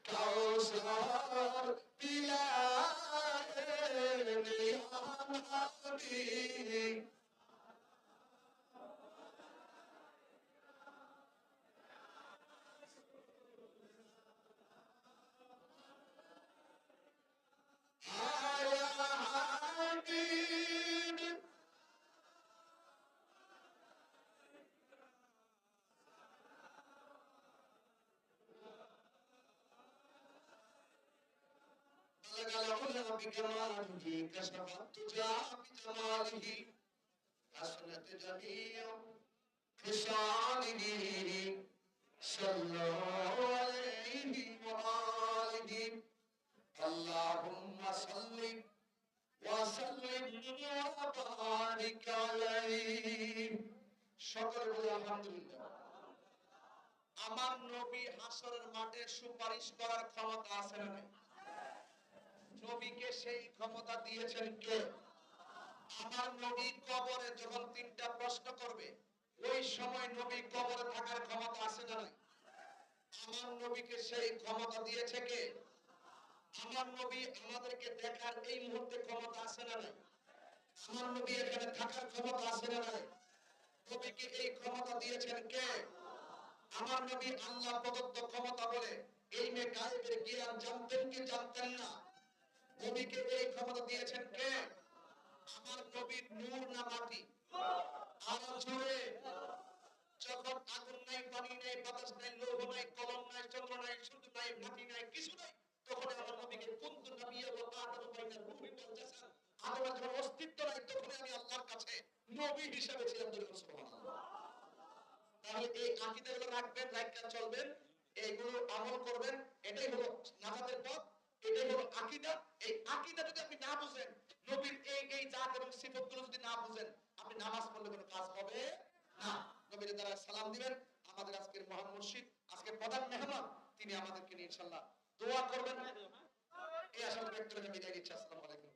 কাউসার পিলায়ে ইয়া নবী। بكماله كشف الدجى بجماله حسنت جميع خصاله صلوا عليه وآله اللهم صل وسلم وبارك عليه সকলে বলি আলহামদুলিল্লাহ। আমার নবী হাসরের মাঠে সুপারিশ করার ক্ষমতা আছে না নাই? নবীকে সেই ক্ষমতা দিয়েছেন কে? আমার নবী কবরে যখন তিনটা প্রশ্ন করবে ওই সময় নবী কবরে থাকার ক্ষমতা আছে না নাই? আমার নবীকে সেই ক্ষমতা দিয়েছে কে? আমার নবী আমাদেরকে দেখার এই মুহূর্তে ক্ষমতা আছে না নাই? আমার নবী এখানে থাকার ক্ষমতা আছে না নাই? নবীকে এই ক্ষমতা দিয়েছেন কে? আমার নবী আল্লাহ প্রদত্ত ক্ষমতা বলে এই মেয়ে গায়েবের জ্ঞান জানতেন কি জানতেন না? নবীকে এই ক্ষমতা দিয়েছেন কে? আমার নবীর নূর না মাটি? আর জোরে যখন আগুন নাই, পানি নাই, বাতাস নাই, লৌহ নাই, কলম নাই, চন্দ্র নাই, সূর্য নাই, মাটি নাই, কিছু নাই, তখন আমার নবীকে কুনতু নবিয়্যান ওয়া আদমু বাইনা রূহি ওয়াল জাসাদ, আদমের যখন অস্তিত্ব নাই তখন আমি আল্লাহর কাছে নবী হিসেবে ছিলাম। সুবহানাল্লাহ। তাহলে এই আকীদাগুলো রাখবেন, রাখা চলবেন, এইগুলো আমল করবেন, এটাই হলো নাজাতের পথ, এটাই হলো আকীদা। এই আকীদা যদি আপনি না বুঝেন, নবীর এই জাত এবং সিফাতগুলো যদি না বুঝেন, আপনি নামাজ পড়লে কোনো কাজ হবে না। নবীর দ্বারা সালাম দিবেন। আমাদের আজকের মহান মুর্শিদ, আজকের প্রধান মেহমান, তিনি আমাদেরকে নিয়ে ইনশাআল্লাহ দোয়া করবেন। এই আশা ব্যক্ত করে বিদায় নিচ্ছি। আসসালামু আলাইকুম।